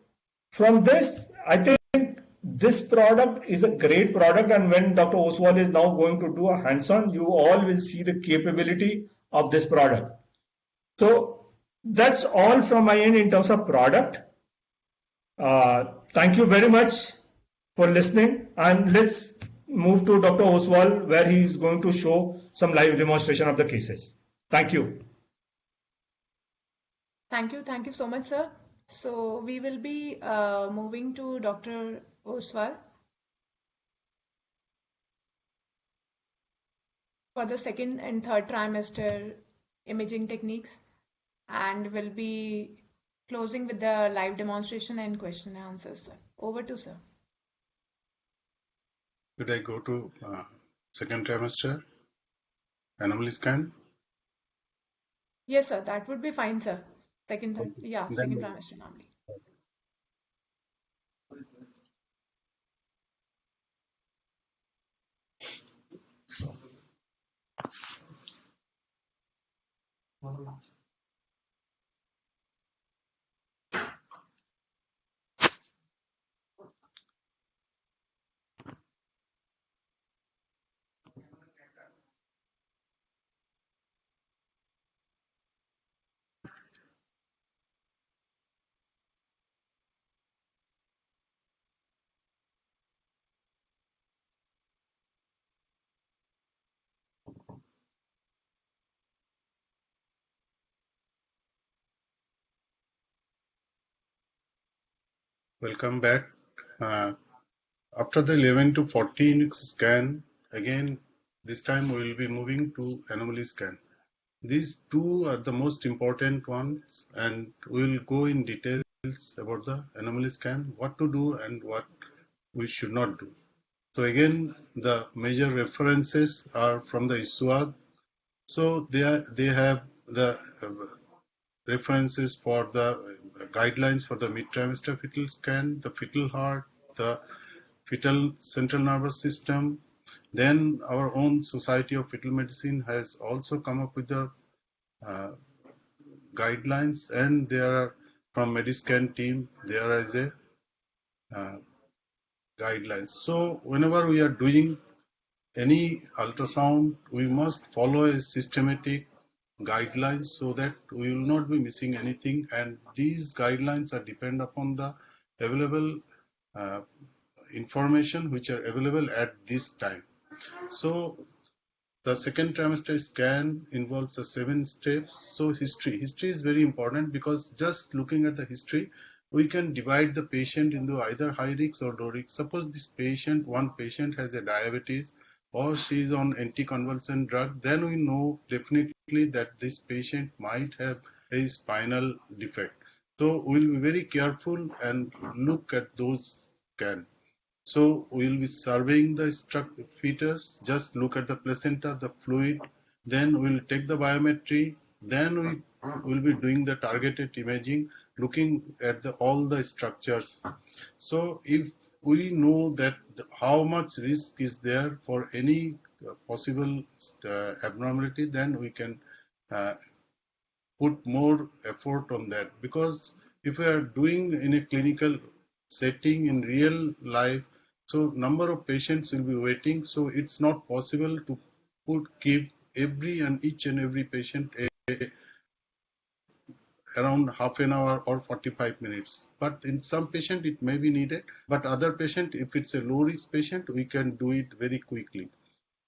from this, I think this product is a great product, and when Dr. Oswal is now going to do a hands-on, you all will see the capability of this product. So that's all from my end in terms of product. Thank you very much for listening, and let's move to Dr. Oswal, where he is going to show some live demonstration of the cases. Thank you. Thank you so much, sir. So we will be moving to Dr. Oswal for the second and third trimester imaging techniques, and will be closing with the live demonstration and question and answers, sir. Over to sir. Could I go to second trimester anomaly scan? Yes, sir, that would be fine, sir. Second Then trimester normally. welcome back. After the 11 to 14 scan, again, this time we will be moving to anomaly scan. These two are the most important ones, and we will go in details about the anomaly scan, what to do and what we should not do. So again, the major references are from the ISWAG. So they have the references for the guidelines for the mid-trimester fetal scan, the fetal heart, the fetal central nervous system. Then our own Society of Fetal Medicine has also come up with the guidelines, and there are from Mediscan team there is a guidelines. So whenever we are doing any ultrasound, we must follow a systematic guidelines so that we will not be missing anything, and these guidelines are depend upon the available information which are available at this time. So the second trimester scan involves the 7 steps. So history is very important, because just looking at the history, we can divide the patient into either high risk or low risk. Suppose this patient, one patient has a diabetes, or she is on anticonvulsant drug, then we know definitely that this patient might have a spinal defect. So we'll be very careful and look at those scans. So we'll be surveying the fetus, just look at the placenta, the fluid, then we'll take the biometry, then we will be doing the targeted imaging, looking at all the structures. So if we know that how much risk is there for any possible abnormality, then we can put more effort on that. Because if we are doing in a clinical setting in real life, so number of patients will be waiting, so it's not possible to give each and every patient around half an hour or 45 minutes. But in some patient it may be needed, but other patient, if it's a low risk patient, we can do it very quickly.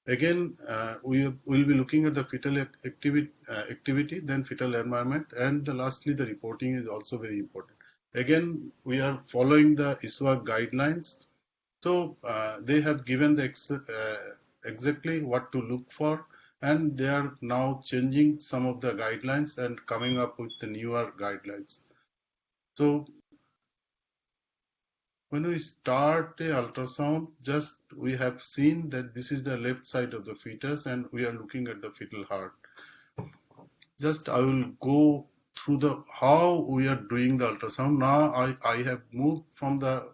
Again, we will be looking at the fetal activity, then fetal environment, and lastly the reporting is also very important. Again, we are following the ISWAG guidelines. So they have given the exactly what to look for, and they are now changing some of the guidelines and coming up with the newer guidelines. So when we start a ultrasound, just we have seen that this is the left side of the fetus, and we are looking at the fetal heart. Just I will go through how we are doing the ultrasound. Now I have moved from the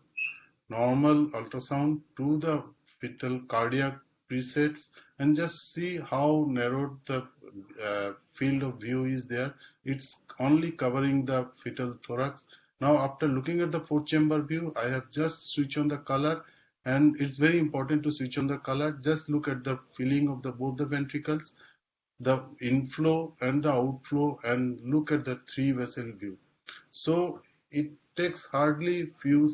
normal ultrasound to the fetal cardiac presets, and just see how narrowed the field of view is there. It's only covering the fetal thorax. Now, after looking at the 4-chamber view, I have just switched on the color, and it's very important to switch on the color. Just look at the filling of the both the ventricles, the inflow and the outflow, and look at the 3-vessel view. So it takes hardly few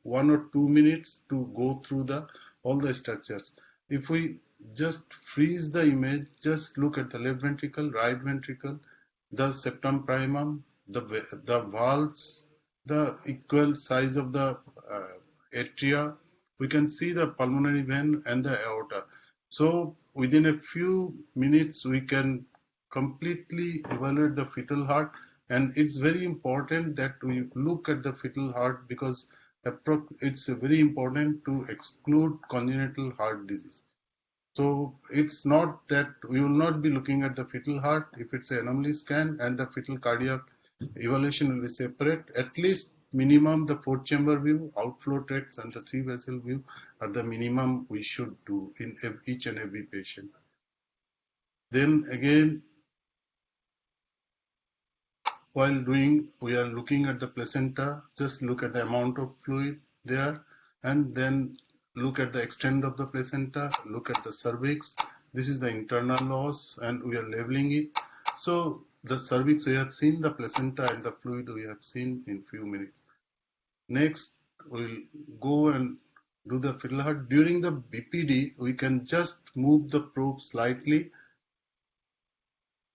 1 or 2 minutes to go through the all the structures. If we just freeze the image, just look at the left ventricle, right ventricle, the septum primum, the valves, the equal size of the atria. We can see the pulmonary vein and the aorta. So within a few minutes, we can completely evaluate the fetal heart, and it's very important that we look at the fetal heart because it's very important to exclude congenital heart disease. So it's not that we will not be looking at the fetal heart if it's an anomaly scan, and the fetal cardiac evaluation will be separate. At least minimum the 4-chamber view, outflow tracts, and the 3-vessel view are the minimum we should do in each and every patient. Then again, while doing, we are looking at the placenta, just look at the amount of fluid there, and then look at the extent of the placenta, look at the cervix. This is the internal loss, and we are labeling it. So the cervix we have seen, the placenta and the fluid we have seen in few minutes. Next, we'll go and do the fetal heart. During the BPD, we can just move the probe slightly.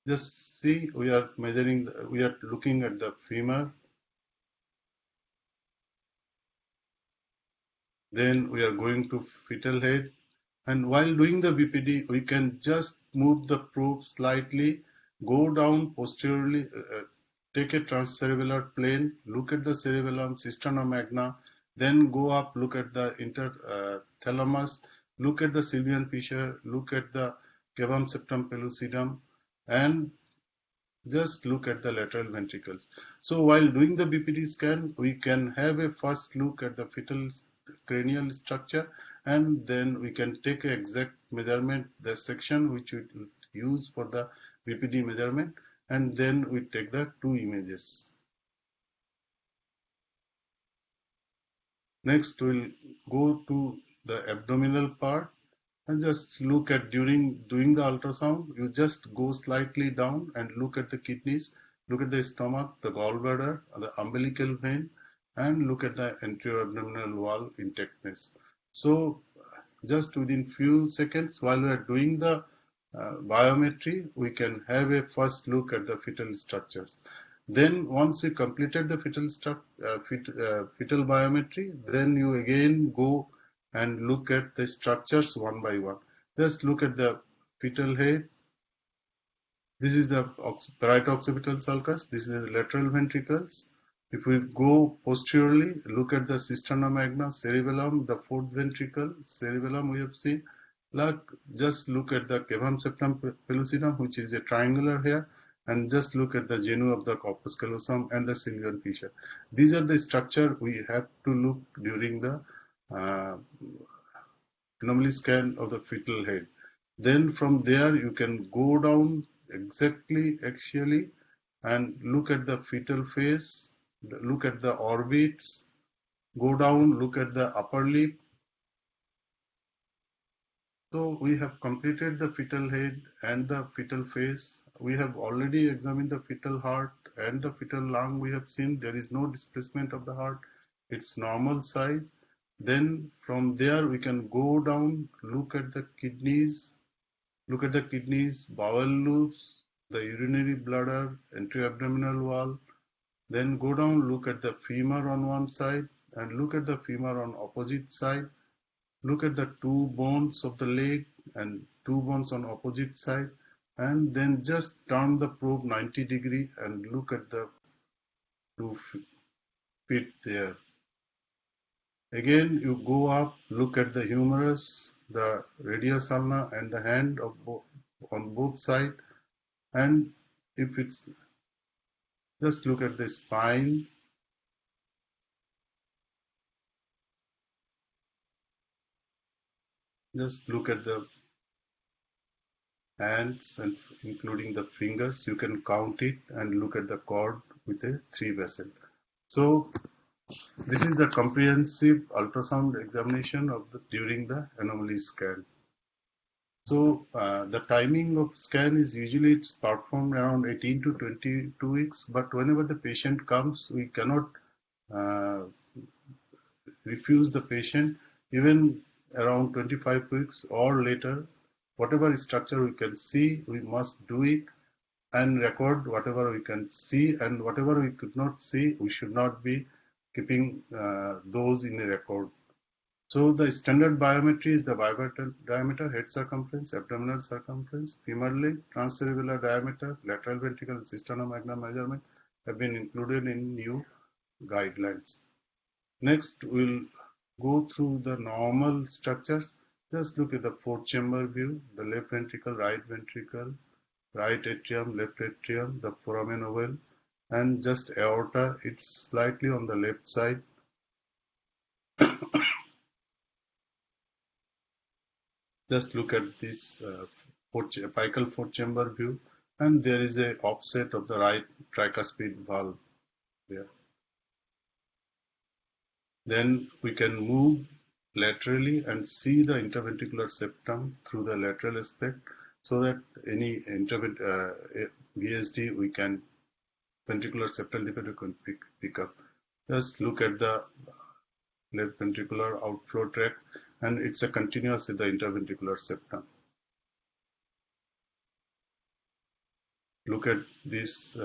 Just see, we are measuring, we are looking at the femur. Then we are going to fetal head. And while doing the BPD, we can just move the probe slightly, go down posteriorly, take a transcerebellar plane, look at the cerebellum, cisterna magna, then go up, look at the interthalamus, look at the Sylvian fissure, look at the cavum septum pellucidum, and just look at the lateral ventricles. So while doing the BPD scan, we can have a first look at the fetal cranial structure, and then we can take an exact measurement, the section which we use for the BPD measurement, and then we take the 2 images. Next, we'll go to the abdominal part and just look at during doing the ultrasound, you just go slightly down and look at the kidneys, look at the stomach, the gallbladder, the umbilical vein, and look at the anterior abdominal wall intactness. So just within few seconds while we are doing the biometry, we can have a first look at the fetal structures. Then once you completed the fetal biometry, then you again go and look at the structures one by one. Just look at the fetal head. This is the right occipital sulcus. This is the lateral ventricles. If we go posteriorly, look at the cisterna magna, cerebellum, the 4th ventricle, cerebellum we have seen. Just look at the cavum septum pellucidum, which is a triangular here, and just look at the genu of the corpus callosum and the Sylvian fissure. These are the structure we have to look during the anomaly scan of the fetal head. Then from there you can go down exactly axially and look at the fetal face, look at the orbits, go down, look at the upper lip. So we have completed the fetal head and the fetal face. We have already examined the fetal heart and the fetal lung. We have seen there is no displacement of the heart. It's normal size. Then from there we can go down, look at the kidneys, bowel loops, the urinary bladder, anterior abdominal wall. Then go down, look at the femur on one side and look at the femur on opposite side. Look at the 2 bones of the leg and 2 bones on opposite side, and then just turn the probe 90 degree and look at the 2 feet there. Again, you go up, look at the humerus, the radius ulna, and the hand of on both sides, and if it's just look at the spine. Just look at the hands and including the fingers. You can count it and look at the cord with a 3 vessel. So this is the comprehensive ultrasound examination of during the anomaly scan. So the timing of scan is usually it's performed around 18 to 22 weeks, but whenever the patient comes, we cannot uh, refuse the patient even around 25 weeks or later. Whatever structure we can see, we must do it and record whatever we can see, and whatever we could not see, we should not be keeping those in a record. So the standard biometry is the bilateral diameter, head circumference, abdominal circumference, femur length, transcerebellar diameter, lateral ventricle, and cisterna magna measurement have been included in new guidelines. Next, we'll go through the normal structures. Just look at the 4-chamber view, the left ventricle, right atrium, left atrium, the foramen ovale, and just aorta. It's slightly on the left side. Just look at this apical 4-chamber view, and there is a offset of the right tricuspid valve there. Then we can move laterally and see the interventricular septum through the lateral aspect, so that any VSD we can ventricular septal defect we can pick up. Just look at the left ventricular outflow tract, and it's a continuous with the interventricular septum. Look at this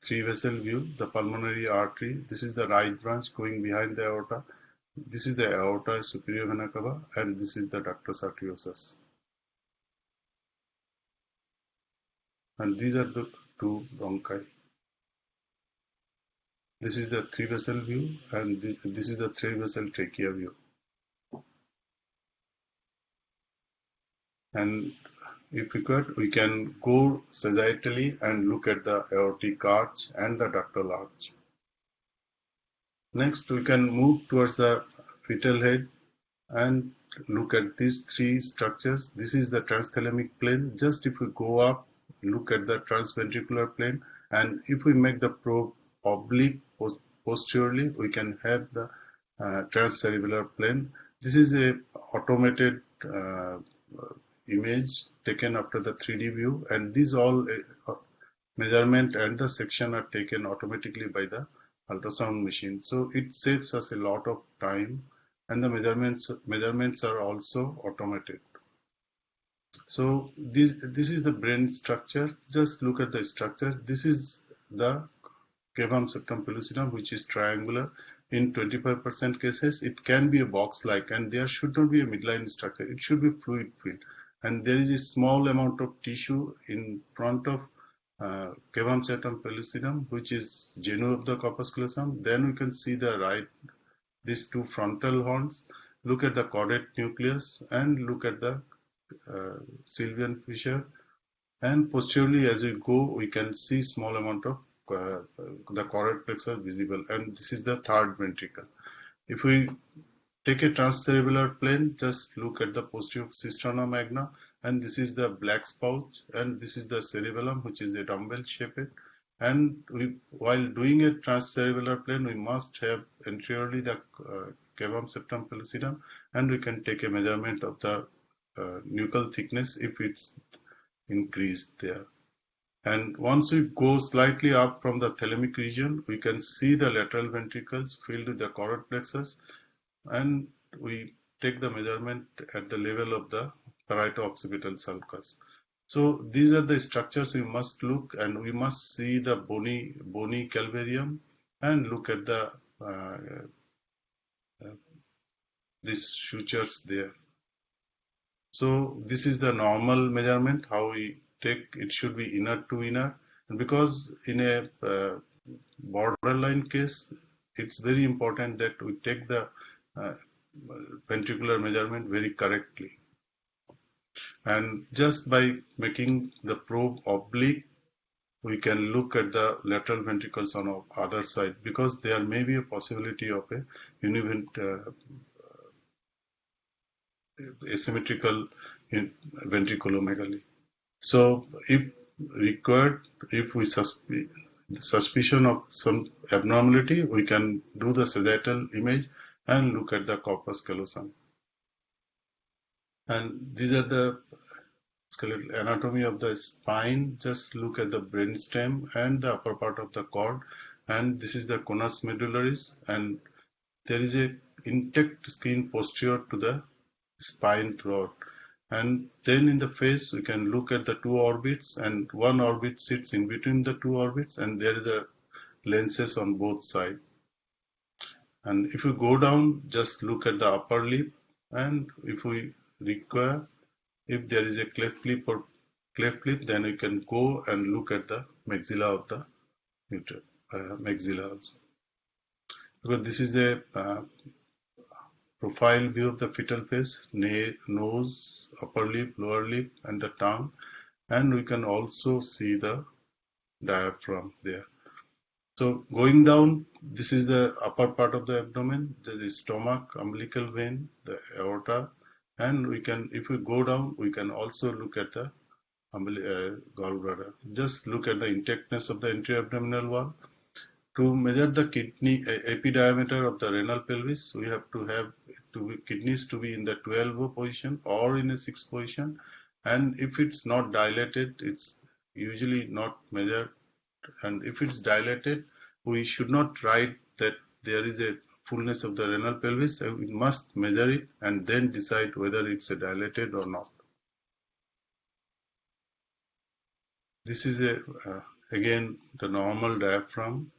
3-vessel view, the pulmonary artery. This is the right branch going behind the aorta. This is the aorta superior vena cava, and this is the ductus arteriosus. And these are the 2 bronchi. This is the 3-vessel view, and this is the 3-vessel trachea view. And if we could, we can go sagittally and look at the aortic arch and the ductal arch. Next, we can move towards the fetal head and look at these 3 structures. This is the transthalamic plane. Just if we go up, look at the transventricular plane, and if we make the probe oblique posteriorly, we can have the transcerebellar plane. This is a automated image taken after the 3D view, and these all measurement and the section are taken automatically by the ultrasound machine. So it saves us a lot of time, and the measurements are also automated. So this is the brain structure. Just look at the structure. This is the cavum septum pellucidum, which is triangular. In 25% cases, it can be a box-like, and there should not be a midline structure. It should be fluid filled, and there is a small amount of tissue in front of cavum septum pellucidum, which is genu of the corpus callosum. Then we can see these 2 frontal horns. Look at the caudate nucleus and look at the sylvian fissure. And posteriorly, as we go, we can see small amount of the choroid plexus visible, and this is the 3rd ventricle. If we take a transcerebellar plane, just look at the posterior cisterna magna, and this is the black pouch, and this is the cerebellum, which is a dumbbell shaped. And while doing a transcerebellar plane, we must have anteriorly the cavum septum pellucidum, and we can take a measurement of the nuchal thickness if it's increased there. And once we go slightly up from the thalamic region, we can see the lateral ventricles filled with the choroid plexus, and we take the measurement at the level of the parieto-occipital sulcus. So these are the structures we must look, and we must see the bony calvarium and look at the these sutures there. So this is the normal measurement, how we take. It should be inner to inner, and because in a borderline case, it's very important that we take the ventricular measurement very correctly. And just by making the probe oblique, we can look at the lateral ventricles on the other side, because there may be a possibility of a asymmetrical in ventriculomegaly. So if required, if we suspicion of some abnormality, we can do the sagittal image and look at the corpus callosum. And these are the skeletal anatomy of the spine. Just look at the brainstem and the upper part of the cord, and this is the conus medullaris, and there is a intact skin posterior to the spine throughout. And then in the face we can look at the two orbits, and one orbit sits in between the two orbits, and there is a lenses on both sides. And if you go down, just look at the upper lip, and if we require, if there is a cleft lip or cleft lip, then we can go and look at the maxilla of the maxilla also. Because this is a profile view of the fetal face, nose, upper lip, lower lip, and the tongue, and we can also see the diaphragm there. So going down, this is the upper part of the abdomen. There is stomach, umbilical vein, the aorta, and we can, if we go down, we can also look at the gallbladder. Just look at the intactness of the anterior abdominal wall. To measure the kidney AP diameter of the renal pelvis, we have to have kidneys to be in the 12 position or in a 6 position, and if it's not dilated, it's usually not measured. And if it's dilated, we should not write that there is a fullness of the renal pelvis. We must measure it and then decide whether it's dilated or not. This is again the normal diaphragm,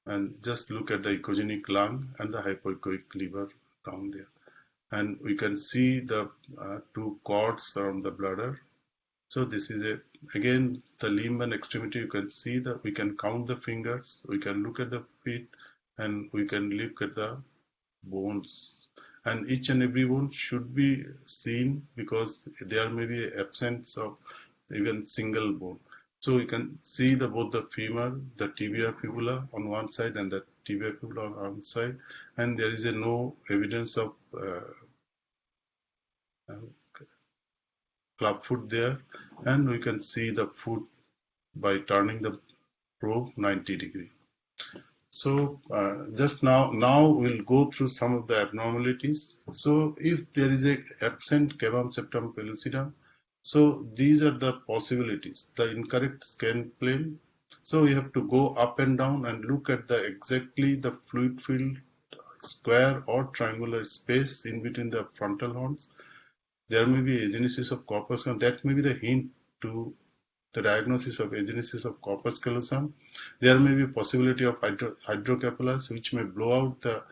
and just look at the echogenic lung and the hypoechoic liver down there, and we can see the two cords around the bladder. So this is again the limb and extremity. You can see that we can count the fingers, we can look at the feet, and we can look at the bones. And each and every bone should be seen, because there may be absence of even single bone. So we can see both the femur, the tibia fibula on one side and the tibia fibula on one side, and there is no evidence of clubfoot there, and we can see the foot by turning the probe 90 degree. So just now we'll go through some of the abnormalities. So if there is a absent cavum septum pellucidum, so these are the possibilities. The incorrect scan plane. So we have to go up and down and look at exactly the fluid filled square or triangular space in between the frontal horns. There may be agenesis of corpus callosum. That may be the hint to the diagnosis of agenesis of corpus callosum. There may be possibility of hydrocephalus, which may blow out the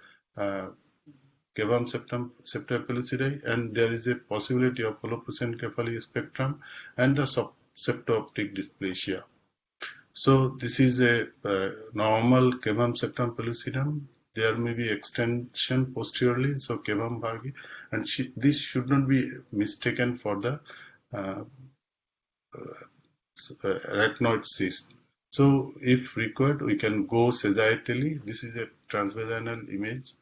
cavum septum pellucidae, and there is a possibility of holoprosencephaly spectrum and the septo-optic dysplasia. So this is a normal cavum septum pellucidum. There may be extension posteriorly, so cavum vargi, and this should not be mistaken for the arachnoid cyst. So if required, we can go sagittally. This is a transvaginal image.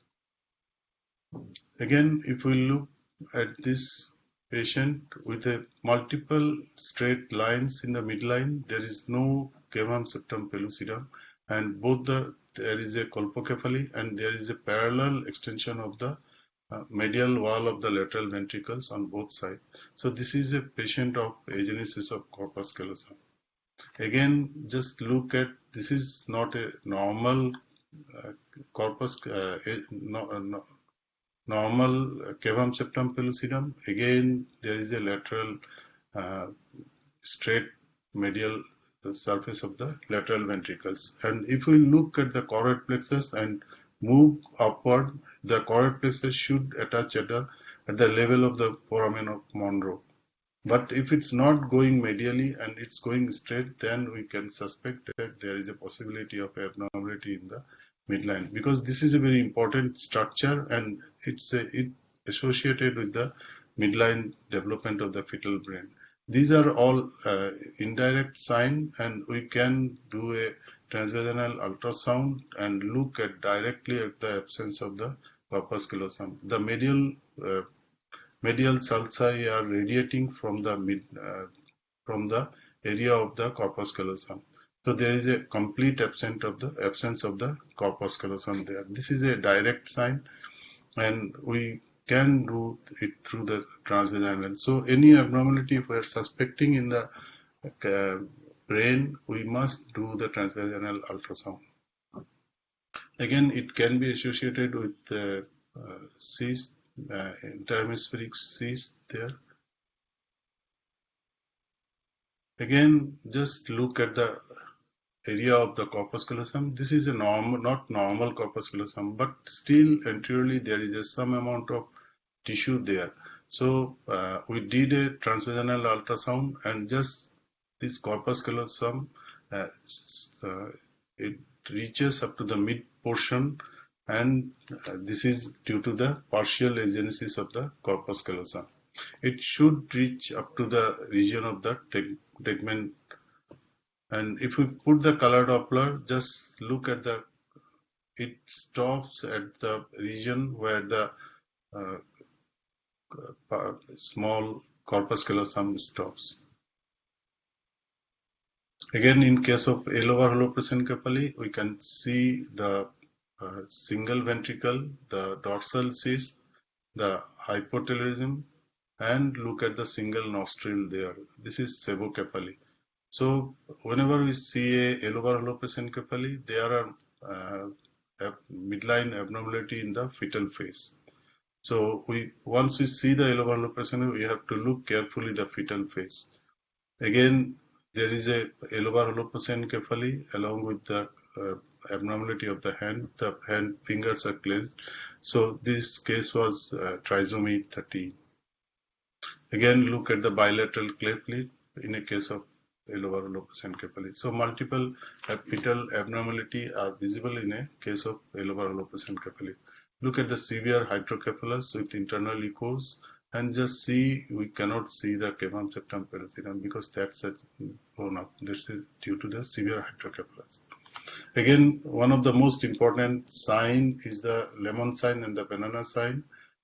Again, if we look at this patient with multiple straight lines in the midline, there is no cavum septum pellucidum, and there is a colpocephaly, and there is a parallel extension of the medial wall of the lateral ventricles on both sides. So this is a patient of agenesis of corpus callosum. Again, just look at, this is not a normal normal cavum septum pellucidum. Again, there is a lateral straight medial the surface of the lateral ventricles. And if we look at the choroid plexus and move upward, the choroid plexus should attach at the level of the foramen of Monro. But if it's not going medially and it's going straight, then we can suspect that there is a possibility of abnormality in the midline, because this is a very important structure and it's associated with the midline development of the fetal brain. These are all indirect sign, and we can do a transvaginal ultrasound and look directly at the absence of the corpus callosum. The medial medial sulci are radiating from the area of the corpus callosum. So there is a complete absence of the corpus callosum there. This is a direct sign, and we can do it through the transvaginal. So any abnormality if we are suspecting in the brain, we must do the transvaginal ultrasound. Again, it can be associated with cyst, interhemispheric cyst there. Again, just look at the area of the corpus callosum. This is a not normal corpus callosum, but still anteriorly there is some amount of tissue there. So we did a transvaginal ultrasound, and just this corpus callosum, it reaches up to the mid portion, and this is due to the partial agenesis of the corpus callosum. It should reach up to the region of the tegment. And if we put the color Doppler, just look at it stops at the region where the small corpus callosum stops. Again, in case of L-over holoprosencephaly, we can see the single ventricle, the dorsal cyst, the hypotelorism, and look at the single nostril there. This is sebocephaly. So whenever we see a L-over holoprosencephaly, there are a midline abnormality in the fetal phase. So once we see the L-over holoprosencephaly, we have to look carefully the fetal phase. Again, there is a L-over holoprosencephaly along with the abnormality of the hand. The hand fingers are clenched. So this case was trisomy 13. Again, look at the bilateral cleft lid in a case of L-over holoprosencephaly. So multiple fetal abnormality are visible in a case of L-over holoprosencephaly. Look at the severe hydrocephalus with internal echoes, and just see, we cannot see the cavum septum pellucidum because that's blown up. This is due to the severe hydrocephalus. Again, one of the most important sign is the lemon sign and the banana sign.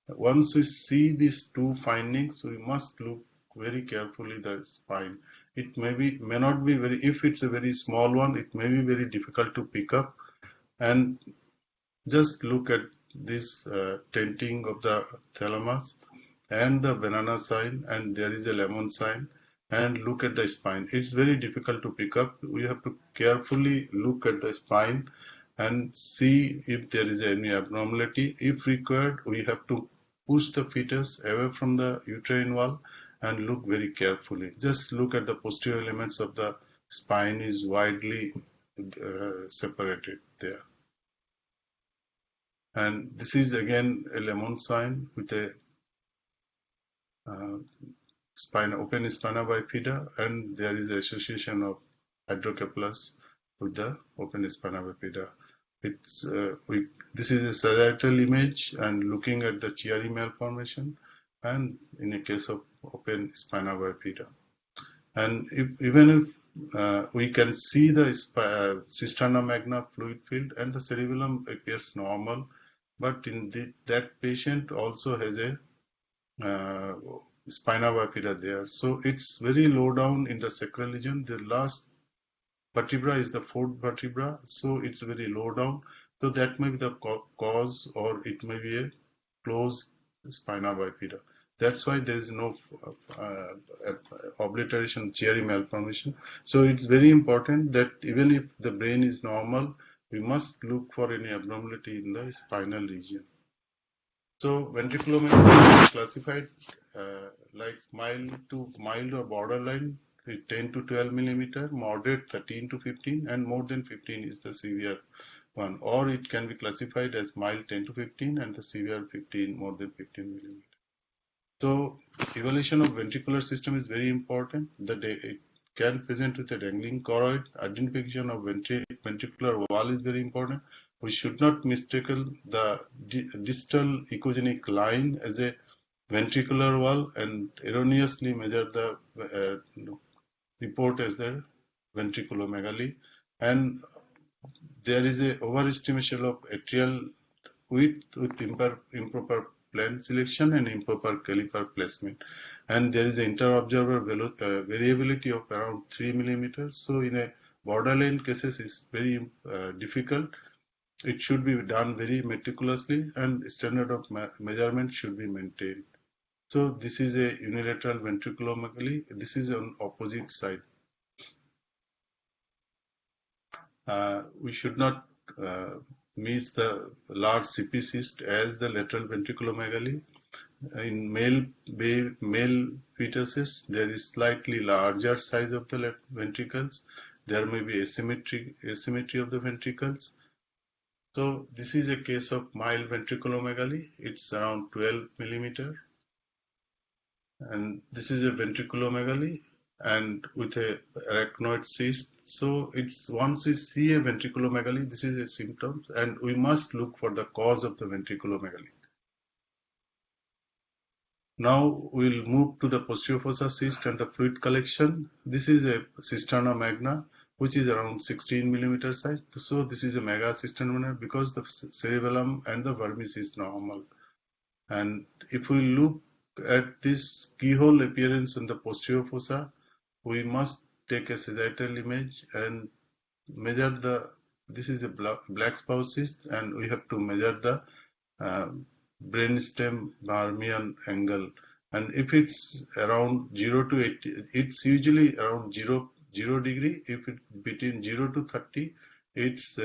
Once we see these two findings, we must look very carefully the spine. It may not be very, if it's a very small one, it may be very difficult to pick up. And just look at this tenting of the thalamus and the banana sign, and there is a lemon sign, and look at the spine. It's very difficult to pick up. We have to carefully look at the spine and see if there is any abnormality. If required, we have to push the fetus away from the uterine wall and look very carefully. Just look at the posterior elements of the spine is widely separated there. And this is again a lemon sign with a open spina bifida, and there is association of hydrocephalus with the open spina bifida. This is a sagittal image, and looking at the Chiari malformation, and in a case of open spina bifida. And even if we can see the cisterna magna fluid field, and the cerebellum appears normal, but in that patient also has a spina bifida there. So it's very low down in the sacral region. The last vertebra is the fourth vertebra, so it's very low down. So that may be the cause, or it may be a closed spina bifida. That's why there is no obliteration, Chiari malformation. So it's very important that even if the brain is normal, we must look for any abnormality in the spinal region. So ventriculomegaly is classified like mild or borderline, 10 to 12 millimeter, moderate 13 to 15, and more than 15 is the severe one. Or it can be classified as mild 10 to 15 and the severe 15, more than 15 millimeter. So evaluation of ventricular system is very important. It can present with a dangling choroid. Identification of ventricular wall is very important. We should not mistake the distal echogenic line as a ventricular wall and erroneously measure the report as the ventriculomegaly. And there is a overestimation of atrial width with improper plan selection and improper caliper placement. And there is an inter-observer variability of around 3 millimeters. So in a borderline cases, it's very difficult. It should be done very meticulously, and standard of measurement should be maintained. So this is a unilateral ventriculomegaly. This is on opposite side. We should not miss the large CP cyst as the lateral ventriculomegaly. In male fetuses, there is slightly larger size of the left ventricles. There may be asymmetry of the ventricles. So this is a case of mild ventriculomegaly. It's around 12 millimeter. And this is a ventriculomegaly and with a arachnoid cyst. So it's once we see a ventriculomegaly, this is a symptom, and we must look for the cause of the ventriculomegaly. Now we'll move to the posterior fossa cyst and the fluid collection. This is a cisterna magna, which is around 16 millimeter size. So this is a mega cisterna magna because the cerebellum and the vermis is normal. And if we look at this keyhole appearance in the posterior fossa, we must take a sagittal image and measure this is a black spouse cyst, and we have to measure the brainstem Marmian angle. And if it's around 0 to 80, it's usually around 0 degree. If it's between 0 to 30, it's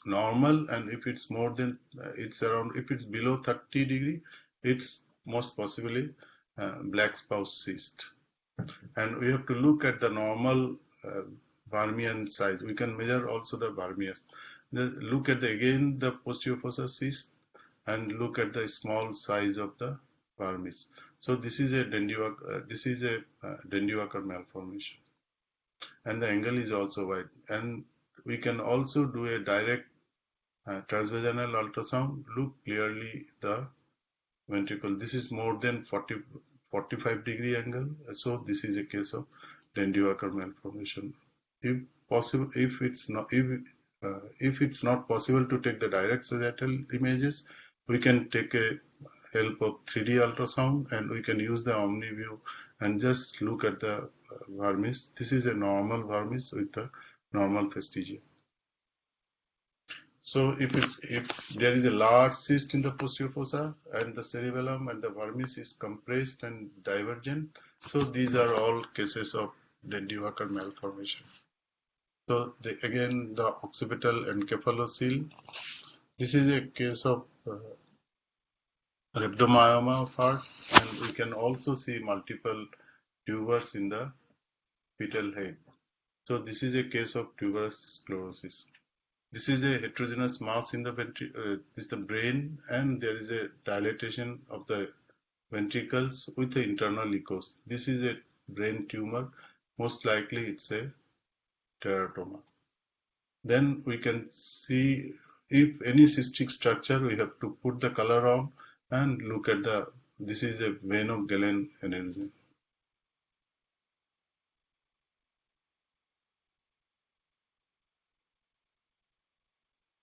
normal, and if it's more than if it's below 30 degree, it's most possibly black spouse cyst. And we have to look at the normal Marmian size. We can measure also the Marmias. Look at again the posterior fossa cyst and look at the small size of the vermis. So this is a Dendy-Walker malformation, and the angle is also wide. And we can also do a direct transvaginal ultrasound. Look clearly the ventricle. This is more than 45 degree angle. So this is a case of Dendy-Walker malformation. If it's not possible to take the direct sagittal images, we can take a help of 3D ultrasound, and we can use the OmniView and just look at the vermis. This is a normal vermis with the normal vestigia. So if there is a large cyst in the posterior fossa and the cerebellum and the vermis is compressed and divergent, so these are all cases of Dendy-Walker malformation. So again, the occipital encephalocele. This is a case of rhabdomyoma of heart, and we can also see multiple tumors in the fetal head. So this is a case of tuberous sclerosis. This is a heterogeneous mass in the this is the brain, and there is a dilatation of the ventricles with the internal echoes. This is a brain tumor. Most likely it's a teratoma. Then we can see if any cystic structure, we have to put the color on and look at this is a vein of Galen aneurysm.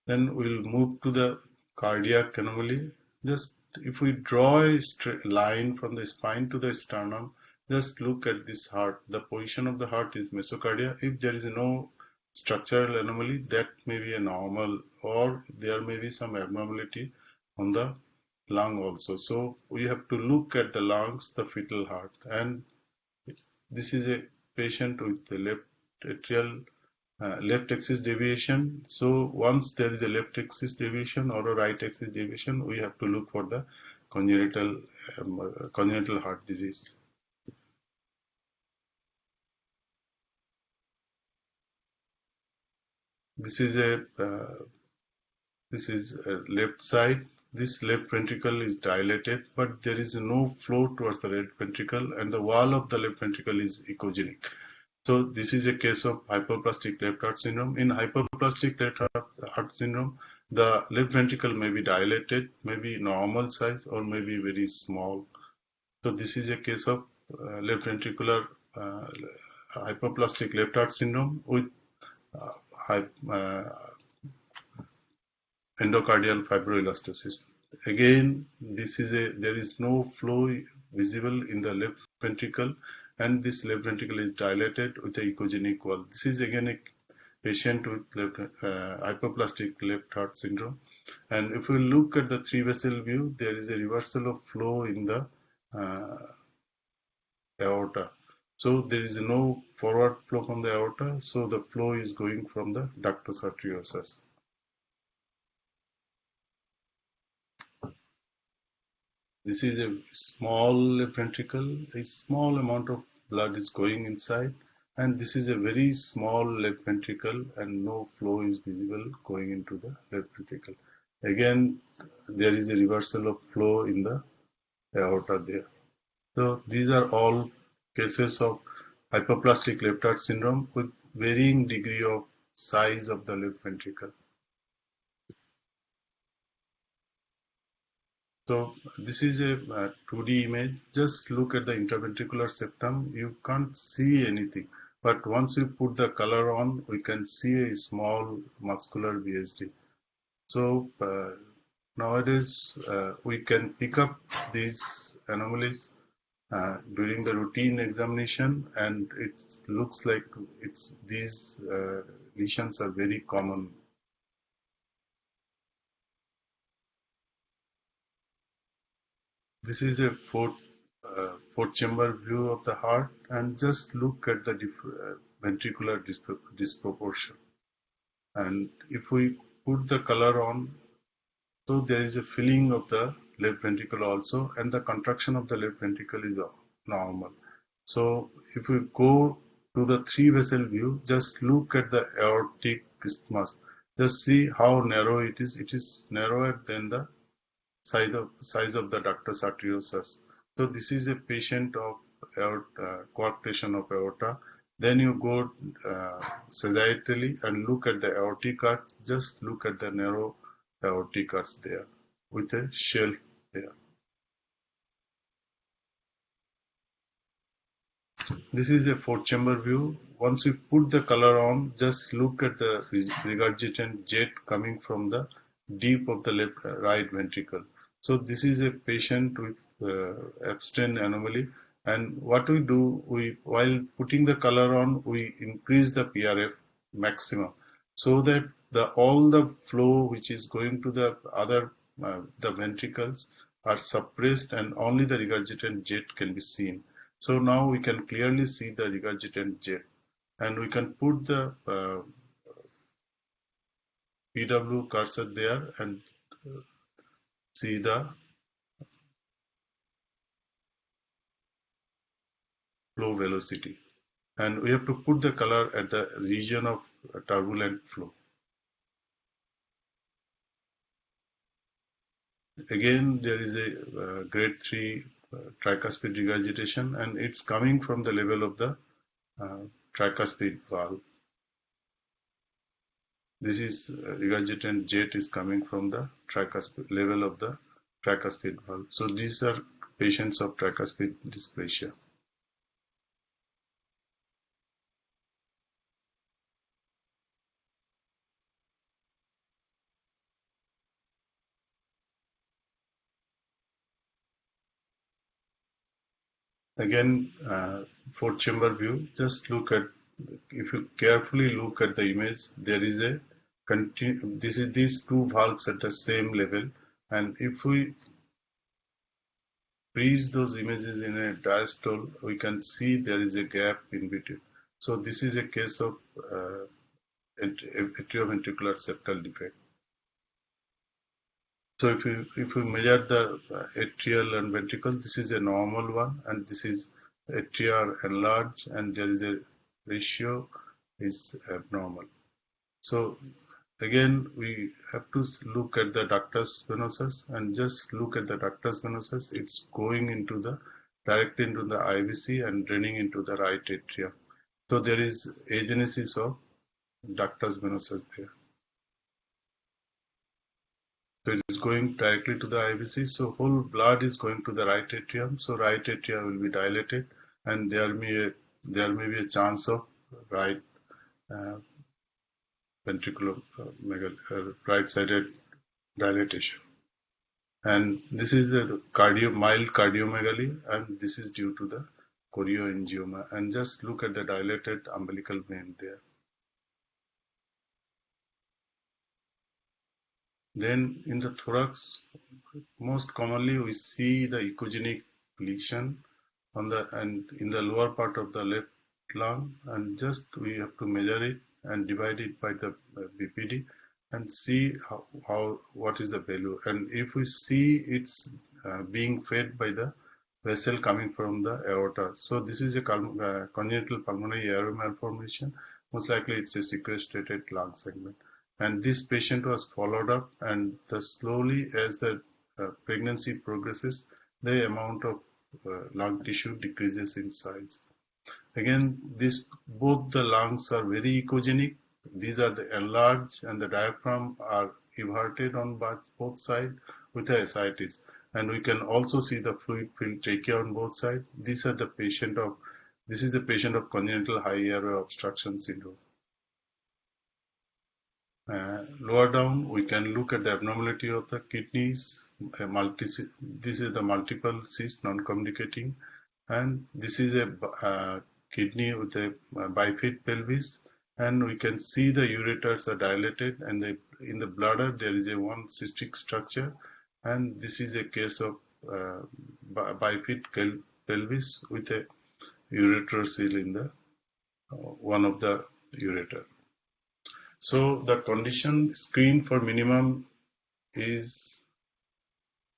Then we'll move to the cardiac anomaly. Just if we draw a straight line from the spine to the sternum, just look at this heart. The position of the heart is mesocardia. If there is no structural anomaly, that may be a normal, or there may be some abnormality on the lung also. So we have to look at the lungs, the fetal heart, and this is a patient with the left atrial left axis deviation. So once there is a left axis deviation or a right axis deviation, we have to look for the congenital heart disease. This is a left side. This left ventricle is dilated, but there is no flow towards the right ventricle, and the wall of the left ventricle is echogenic. So this is a case of hypoplastic left heart syndrome. In hypoplastic left heart syndrome, the left ventricle may be dilated, may be normal size, or may be very small. So this is a case of left ventricular hypoplastic left heart syndrome with endocardial fibroelastosis. again, there is no flow visible in the left ventricle, and this left ventricle is dilated with a echogenic wall. This is again a patient with hypoplastic left heart syndrome. And if we look at the three vessel view, there is a reversal of flow in the aorta. So there is no forward flow from the aorta, so the flow is going from the ductus arteriosus. This is a small left ventricle, a small amount of blood is going inside, and this is a very small left ventricle and no flow is visible going into the left ventricle. Again, there is a reversal of flow in the aorta there. So these are all cases of hypoplastic left heart syndrome with varying degree of size of the left ventricle. So this is a 2D image. Just look at the interventricular septum. You can't see anything. But once we put the color on, we can see a small muscular VSD. So nowadays, we can pick up these anomalies during the routine examination, and it looks like these lesions are very common. This is a fourth chamber view of the heart, and just look at the ventricular disproportion. And if we put the color on, so there is a filling of the left ventricle also, and the contraction of the left ventricle is normal. So if we go to the three vessel view, just look at the aortic isthmus. Just see how narrow it is. It is narrower than the size of the ductus arteriosus. So this is a patient of coarctation of aorta. Then you go sagittally and look at the aortic arch. Just look at the narrow aortic arch there with a shelf there. This is a fourth chamber view. Once we put the color on, just look at the regurgitant jet coming from the deep of the right ventricle. So this is a patient with abstain anomaly, and what we do, while putting the color on, we increase the PRF maximum so that all the flow which is going to the other the ventricles are suppressed, and only the regurgitant jet can be seen. So now we can clearly see the regurgitant jet, and we can put the PW cursor there and see the flow velocity. And we have to put the color at the region of turbulent flow. Again, there is a grade 3 tricuspid regurgitation, and it's coming from the level of the tricuspid valve. This is regurgitant jet is coming from the tricuspid level of the tricuspid valve. So these are patients of tricuspid dysplasia. Again, fourth chamber view, just look at, if you carefully look at the image, there is a these two valves at the same level, and if we freeze those images in a diastole, we can see there is a gap in between. So this is a case of atrioventricular septal defect. So if we measure the atrial and ventricle, this is a normal one, and this is atria enlarged, and there is a ratio is abnormal. So again, we have to look at the ductus venosus, and just look at the ductus venosus. It's going into directly into the IVC and draining into the right atrium. So there is agenesis of ductus venosus there. So it is going directly to the IVC. So whole blood is going to the right atrium. So right atrium will be dilated, and there may be a chance of right ventricular right-sided dilatation. And this is the mild cardiomegaly, and this is due to the chorioangioma. And just look at the dilated umbilical vein there. Then in the thorax, most commonly we see the echogenic lesion on the and in the lower part of the left lung, and just we have to measure it and divide it by the BPD and see what is the value. And if we see it's being fed by the vessel coming from the aorta, so this is a congenital pulmonary airway malformation. Most likely it's a sequestrated lung segment. And this patient was followed up, and slowly as the pregnancy progresses, the amount of lung tissue decreases in size. Again, both the lungs are very echogenic. These are the enlarged, and the diaphragm are everted on both sides with the ascites. And we can also see the fluid-filled trachea on both sides. This is the patient of congenital high airway obstruction syndrome. Lower down, we can look at the abnormality of the kidneys. This is the multiple cyst non-communicating, and this is a kidney with a bifid pelvis, and we can see the ureters are dilated, and in the bladder there is a one cystic structure, and this is a case of bifid pelvis with a ureter seal in the one of the ureter. So the condition screen for minimum is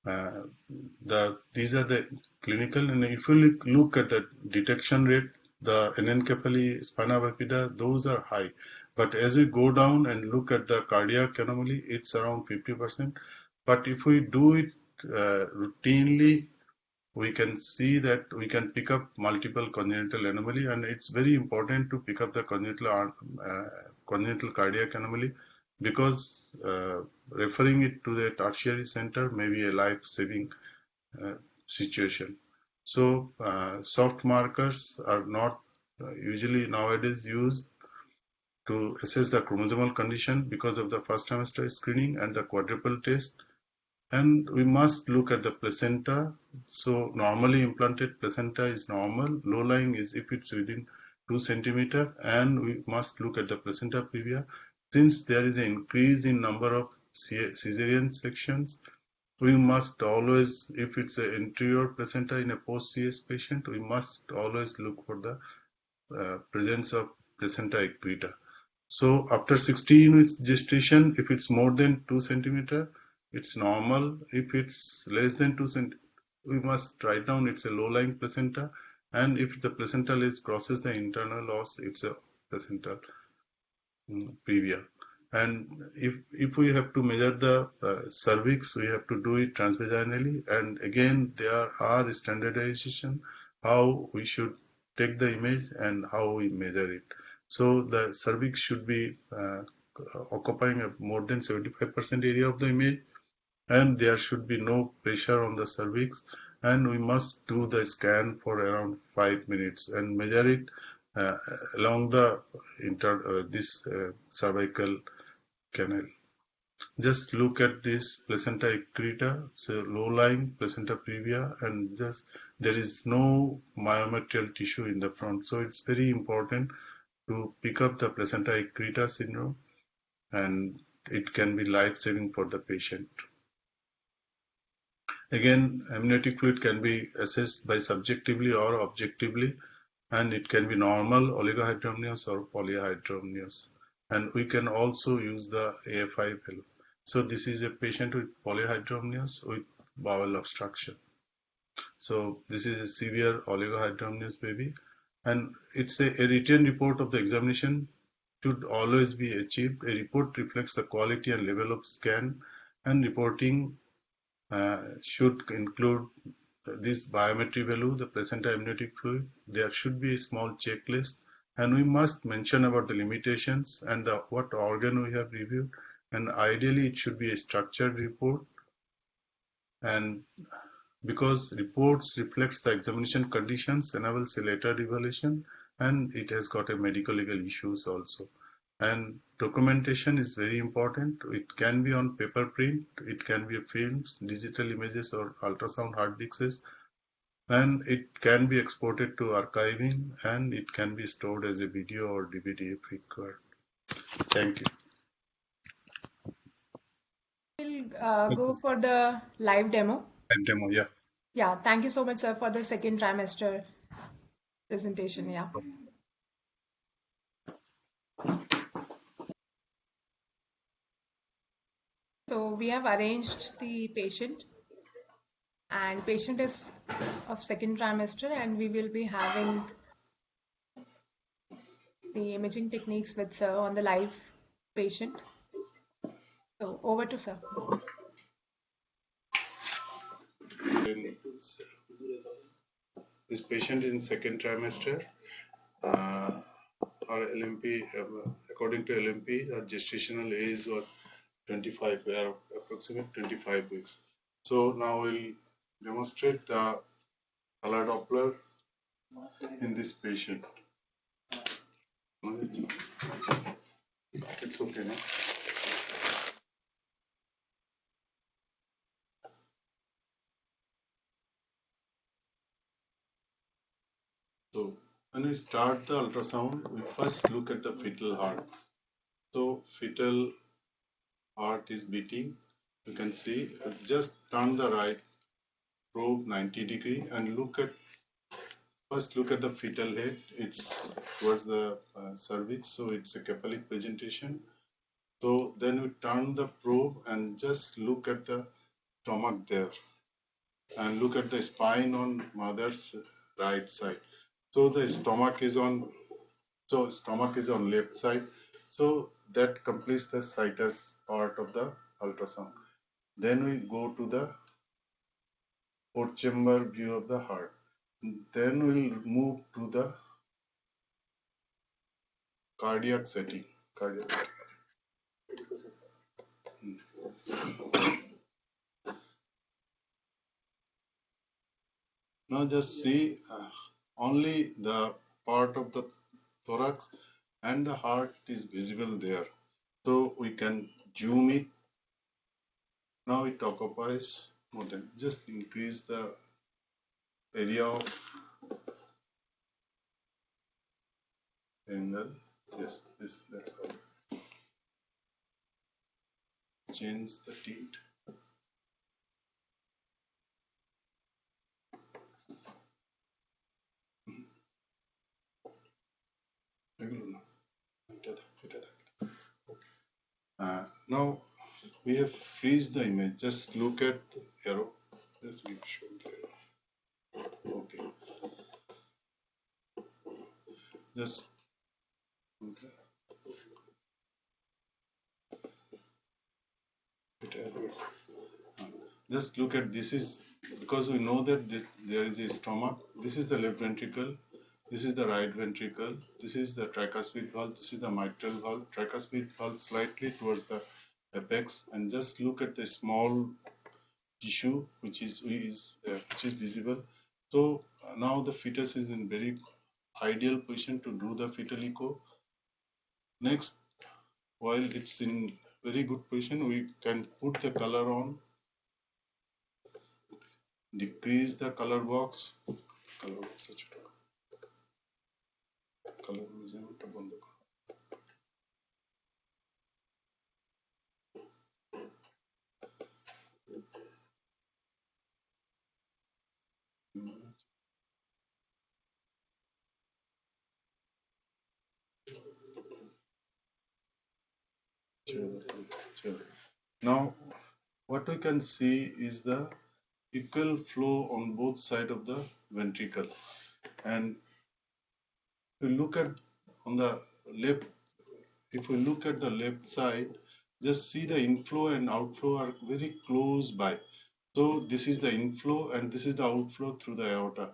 these are the clinical, and if you look at the detection rate, the anencephaly, spina bifida, those are high. But as we go down and look at the cardiac anomaly, it's around 50%. But if we do it routinely, we can see that we can pick up multiple congenital anomaly, and it's very important to pick up the congenital cardiac anomaly, because referring it to the tertiary center may be a life-saving situation. So soft markers are not usually nowadays used to assess the chromosomal condition because of the first trimester screening and the quadruple test. And we must look at the placenta. So normally implanted placenta is normal. Low lying is if it's within 2 centimeter, and we must look at the placenta previa. Since there is an increase in number of cesarean sections, we must always, if it's an anterior placenta in a post-CS patient, we must always look for the presence of placenta accreta. So after 16 weeks gestation, if it's more than 2 centimeter, it's normal. If it's less than 2 centimeter, we must write down it's a low-lying placenta. And if the placental is crosses the internal os, it's a placental previa. And if we have to measure the cervix, we have to do it transvaginally. And again, there are standardization how we should take the image and how we measure it. So the cervix should be occupying more than 75% area of the image, and there should be no pressure on the cervix, and we must do the scan for around 5 minutes and measure it along the this cervical canal. Just look at this placenta accreta, so low-lying placenta previa, and just there is no myometrial tissue in the front. So it's very important to pick up the placenta accreta syndrome, and it can be life-saving for the patient. Again, amniotic fluid can be assessed by subjectively or objectively, and it can be normal, oligohydramnios, or polyhydramnios. And we can also use the AFI value. So this is a patient with polyhydramnios with bowel obstruction. So this is a severe oligohydramnios baby, and it's a written report of the examination should always be achieved. A report reflects the quality and level of scan, and reporting should include this biometry value, the placenta amniotic fluid. There should be a small checklist, and we must mention about the limitations and what organ we have reviewed, and ideally it should be a structured report, and because reports reflects the examination conditions, enables a later evaluation, and it has got a medical legal issues also. And documentation is very important. It can be on paper print, it can be films, digital images or ultrasound hard disks, and it can be exported to archiving, and it can be stored as a video or DVD if required. Thank you. We'll go for the live demo. And demo, yeah. Yeah, thank you so much, sir, for the second trimester presentation. Yeah. So we have arranged the patient, and patient is of second trimester, and we will be having the imaging techniques with sir on the live patient. So over to sir. This patient is in second trimester. Our LMP, according to LMP, our gestational age was 25, we are approximate 25 weeks. So now we'll demonstrate the color Doppler in this patient. It's okay, no? So when we start the ultrasound, we first look at the fetal heart. So fetal heart is beating. You can see, just turn the right probe 90 degree and first look at the fetal head. It's towards the cervix, so it's a cephalic presentation. So then we turn the probe and just look at the stomach there, and look at the spine on mother's right side. So the stomach is on left side. So that completes the situs part of the ultrasound. Then we go to the fourth chamber view of the heart. Then we'll move to the cardiac setting. Now just see only the part of the thorax and the heart is visible there. So we can zoom it. Now it occupies more than, just increase the area of angle. Yes, that's all. Change the tint. Now we have freeze the image. Just look at the arrow. Just give show the arrow. Okay. Just just look at this is because we know that there is a stomach. This is the left ventricle. This is the right ventricle. This is the tricuspid valve. This is the mitral valve. Tricuspid valve slightly towards the apex, and just look at the small tissue which is visible. So now the fetus is in very ideal position to do the fetal echo. Next, while it's in very good position, we can put the color on, decrease the color box. Now, what we can see is the equal flow on both sides of the ventricle. And if we look at on the left, if we look at the left side, just see the inflow and outflow are very close by. So this is the inflow and this is the outflow through the aorta.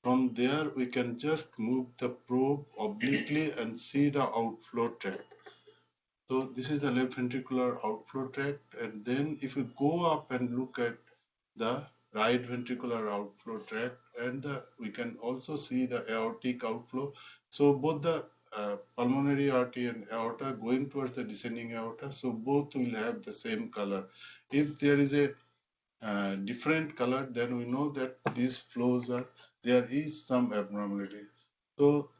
From there, we can just move the probe obliquely and see the outflow tract. So this is the left ventricular outflow tract, and then if we go up and look at the right ventricular outflow tract, and we can also see the aortic outflow. So both the pulmonary artery and aorta going towards the descending aorta, so both will have the same color. If there is a different color, then we know that these flows are, there is some abnormality. So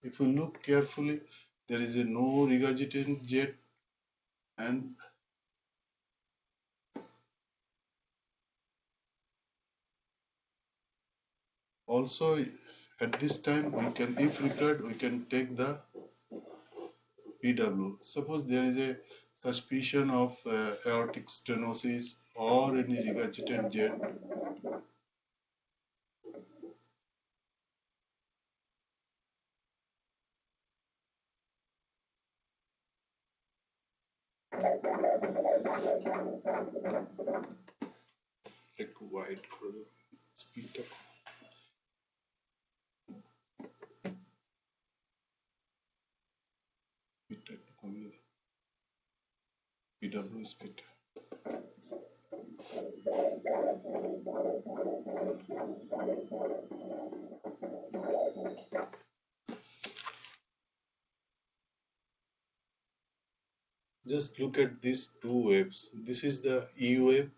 if we look carefully, there is a no regurgitant jet, and also at this time we can, if required, we can take the PW. Suppose there is a suspicion of aortic stenosis or any regurgitant jet. Like wide speed up. PW is better. Just look at these two waves. This is the E wave.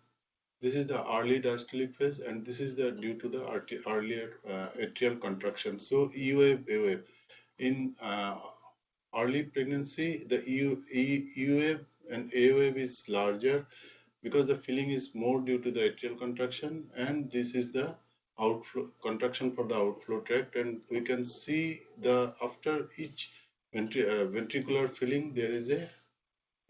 This is the early diastolic phase, and this is the due to the earlier atrial contraction. So E wave, A wave. In early pregnancy, the E wave and A wave is larger because the filling is more due to the atrial contraction, and this is the outflow contraction for the outflow tract, and we can see the after each ventricular filling there is a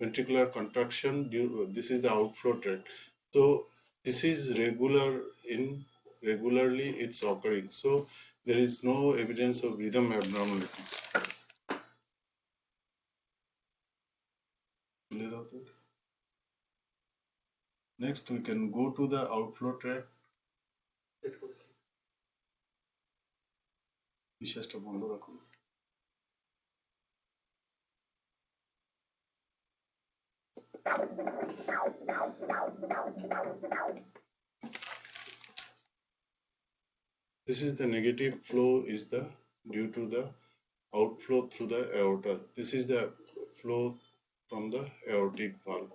ventricular contraction due, this is the outflow tract. So this is regularly it's occurring. So there is no evidence of rhythm abnormalities. Next we can go to the outflow tract. বিশ্বাসটা বন্ধ রাখুন। This is the negative flow is the due to the outflow through the aorta. This is the flow from the aortic valve.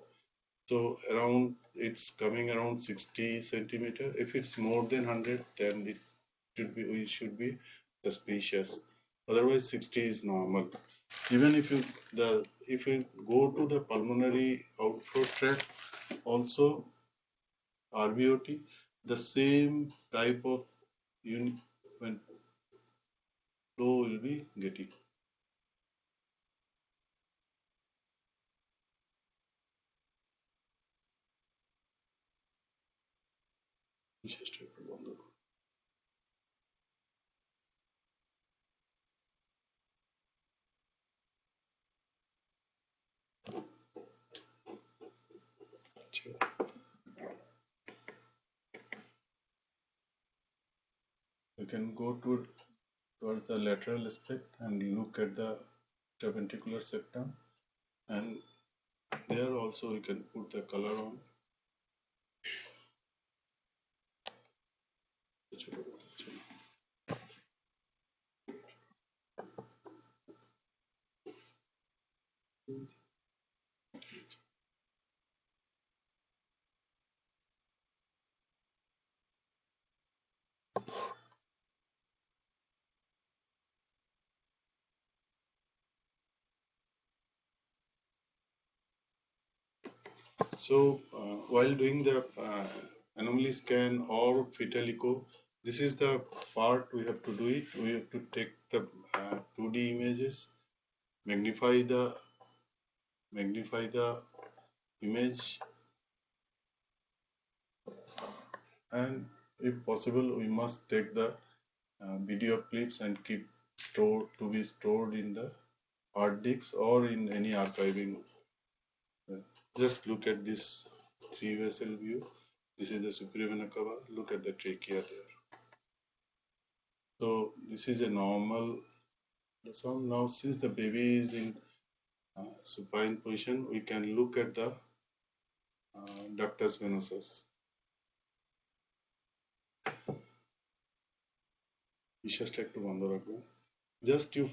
So around it's coming around 60 centimeter. If it's more than 100, then it should be, we should be suspicious. Otherwise 60 is normal. Even if you go to the pulmonary outflow tract, also RVOT, the same type of unit when flow will be getting. You can go towards the lateral aspect and look at the interventricular septum, and there also you can put the color on. So while doing the anomaly scan or fetal echo, this is the part we have to do it. We have to take the 2D images, magnify the image, and if possible, we must take the video clips and keep to be stored in the hard disks or in any archiving. Just look at this 3 vessel view. This is the superior vena cava. Look at the trachea there. So this is a normal sound. Now since the baby is in supine position, we can look at the ductus venosus. বিশ্বাসটা একটু বন্ধ রাখবো। Just you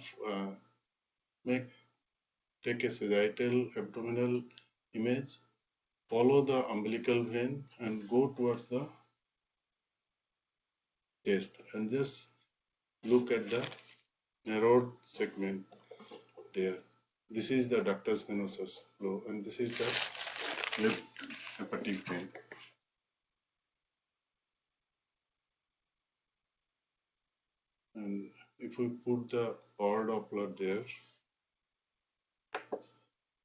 take a sagittal abdominal image, follow the umbilical vein and go towards the chest and just look at the narrowed segment there. This is the ductus venosus flow and this is the left hepatic vein. And if we put the power Doppler there,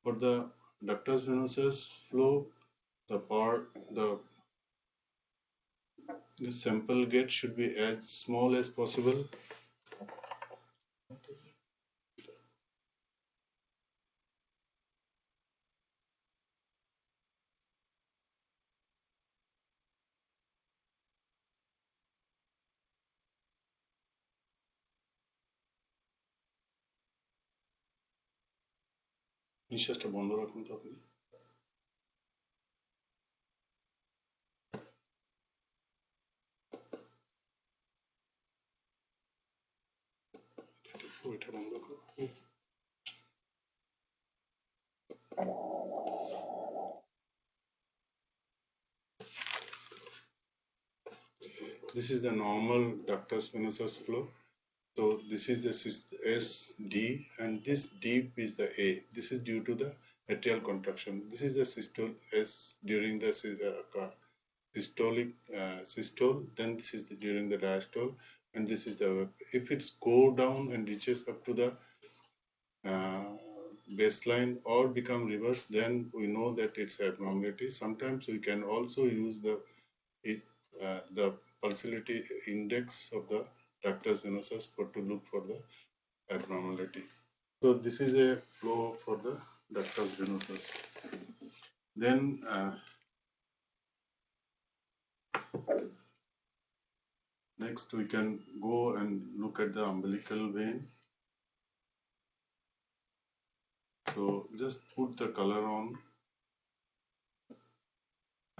for the ductus venosus flow, the sample gate should be as small as possible. নিঃশ্বাসটা বন্ধ রাখুন তো আপনি। এটা বন্ধ করুন। This is the normal ductus venosus flow. So this is the SD and this deep is the A. This is due to the atrial contraction. This is the systole S during the systolic systole. Then this is during the diastole, and this is the if it's go down and reaches up to the baseline or become reverse, then we know that it's abnormality. Sometimes we can also use the pulsatility index of the ductus venosus to look for the abnormality. So this is a flow for the ductus venosus. Then next we can go and look at the umbilical vein. So just put the color on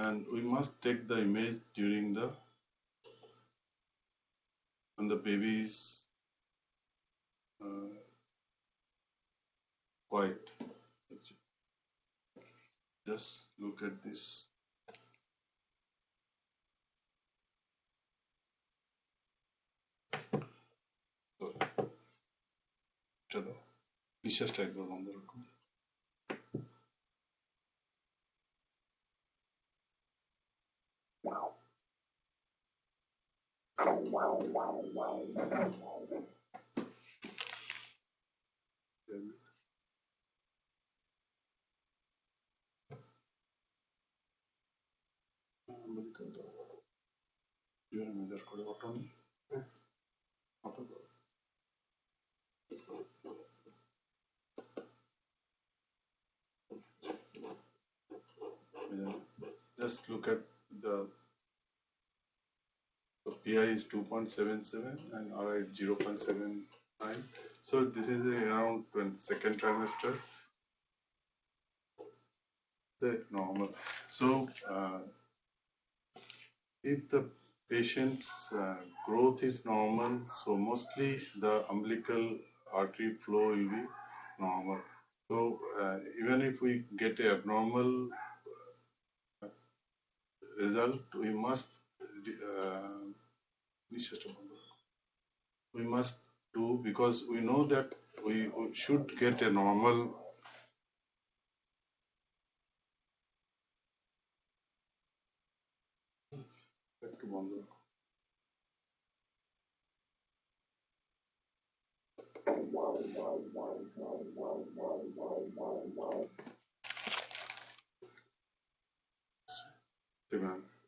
and we must take the image during the when the baby is quiet. Just look at this. নিঃশ্বাসটা একবার বন্ধ রাখুন। Measure করে auto নেই auto just look at the PI is 2.77 and RI is 0.79. So this is around second trimester. The normal. So if the patient's growth is normal, so mostly the umbilical artery flow will be normal. So even if we get a abnormal result, we must do because we know that we should get a normal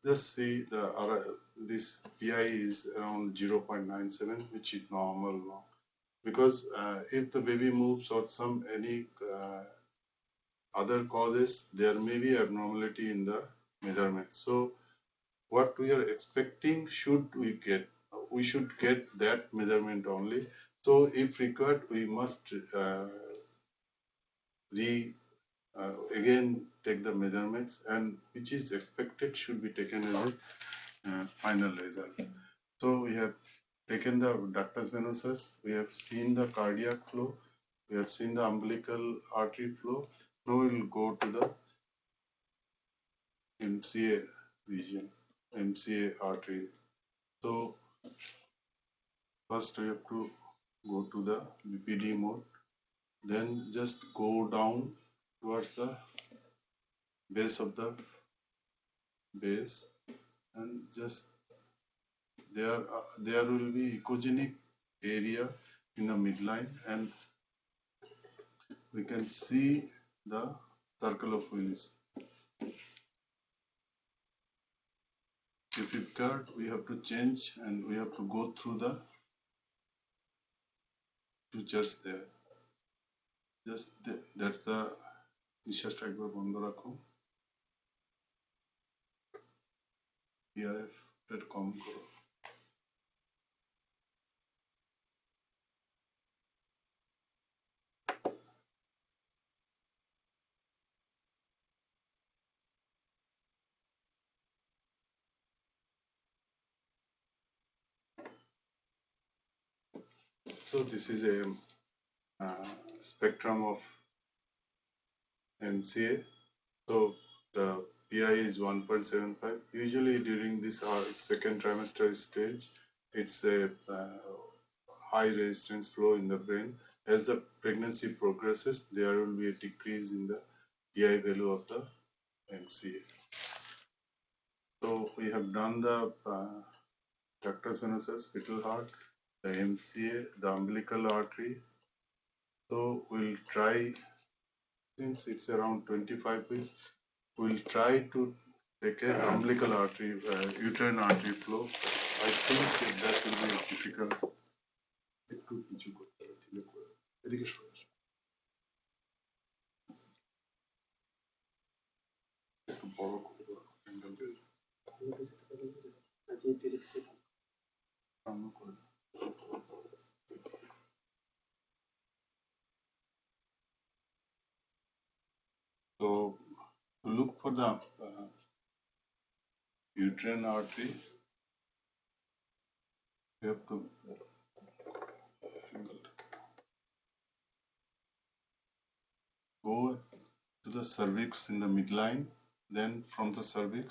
just see this PI is around 0.97, which is normal now. Because if the baby moves or any other causes, there may be abnormality in the measurement. So what we are expecting we should get that measurement only. So if required, we must again take the measurements, and which is expected should be taken as a final result. So we have taken the ductus venosus, we have seen the cardiac flow, We have seen the umbilical artery flow. Now we will go to the MCA region, MCA artery. So first we have to go to the BPD mode, then just go down towards the base of the base, and just there will be echogenic area in the midline, and we can see the circle of Willis. If it cut, we have to change and we have to go through the sutures there. Just that's the নিঃশ্বাসটা একবার বন্ধ রাখো, PRF rate কম করো। So this is a spectrum of MCA. So the PI is 1.75. Usually during this second trimester stage, it's a high resistance flow in the brain. As the pregnancy progresses, there will be a decrease in the PI value of the MCA. So we have done the ductus venosus, fetal heart, the MCA, the umbilical artery. So we'll try, since it's around 25 weeks, we'll try to take an umbilical artery, uterine artery flow. I think that will be difficult. একটু কিছু করতে হবে, ঠিক আছে? এদিকে সরে আসো। একটু বড় করে দাও, angle টা। সামনে করে দাও। So look for the uterine artery. You have to go to the cervix in the midline. Then from the cervix,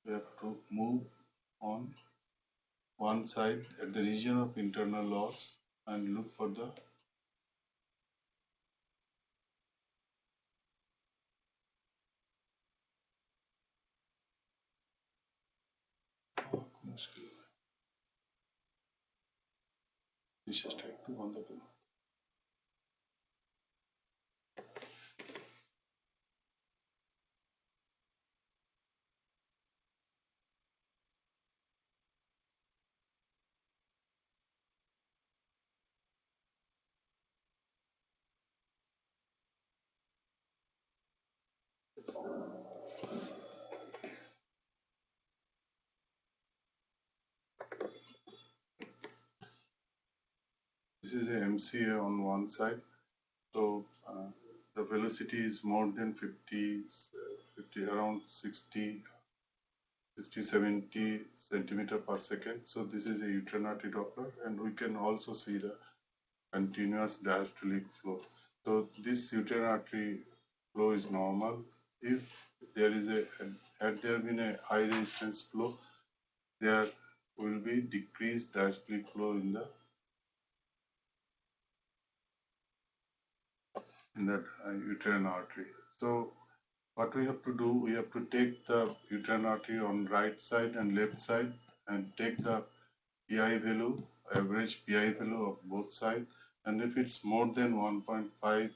we have to move on one side at the region of internal loss and look for the নিঃশ্বাসটা একটু বন্ধ করুন। This is a MCA on one side. So the velocity is more than 50, around 60-70 centimeter per second. So this is a uterine artery Doppler, and we can also see the continuous diastolic flow. So this uterine artery flow is normal. If there is had there been a high resistance flow, there will be decreased diastolic flow in that uterine artery. So what we have to do, we have to take the uterine artery on right side and left side and take the PI value, average PI value of both sides, and if it's more than 1.5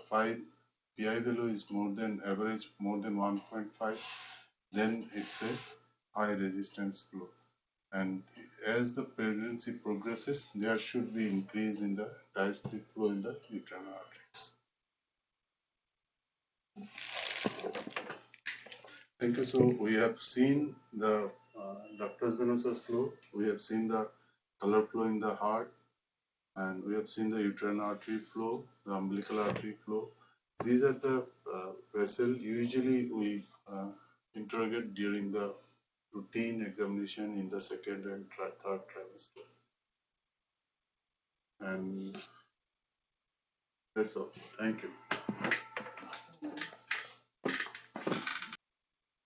5 PI value is more than average, more than 1.5, then it's a high resistance flow. And as the pregnancy progresses, there should be increase in the diastolic flow in the uterine arteries. Thank you. So we have seen the ductus venosus flow, we have seen the color flow in the heart, and we have seen the uterine artery flow, the umbilical artery flow. These are the vessel usually we interrogate during the routine examination in the second and third trimester. And That's all. Thank you.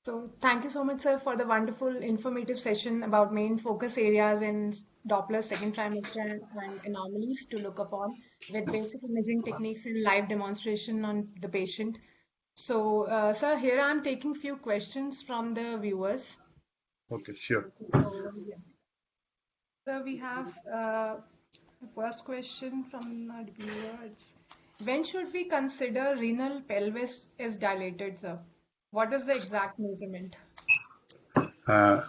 So thank you so much, sir, for the wonderful informative session about main focus areas in Doppler second trimester and anomalies to look upon with basic imaging techniques and live demonstration on the patient. So, sir, here I'm taking few questions from the viewers. Okay, sure. So, yes. So we have the first question from our viewer. It's when should we consider renal pelvis is dilated, sir? What is the exact measurement? Uh,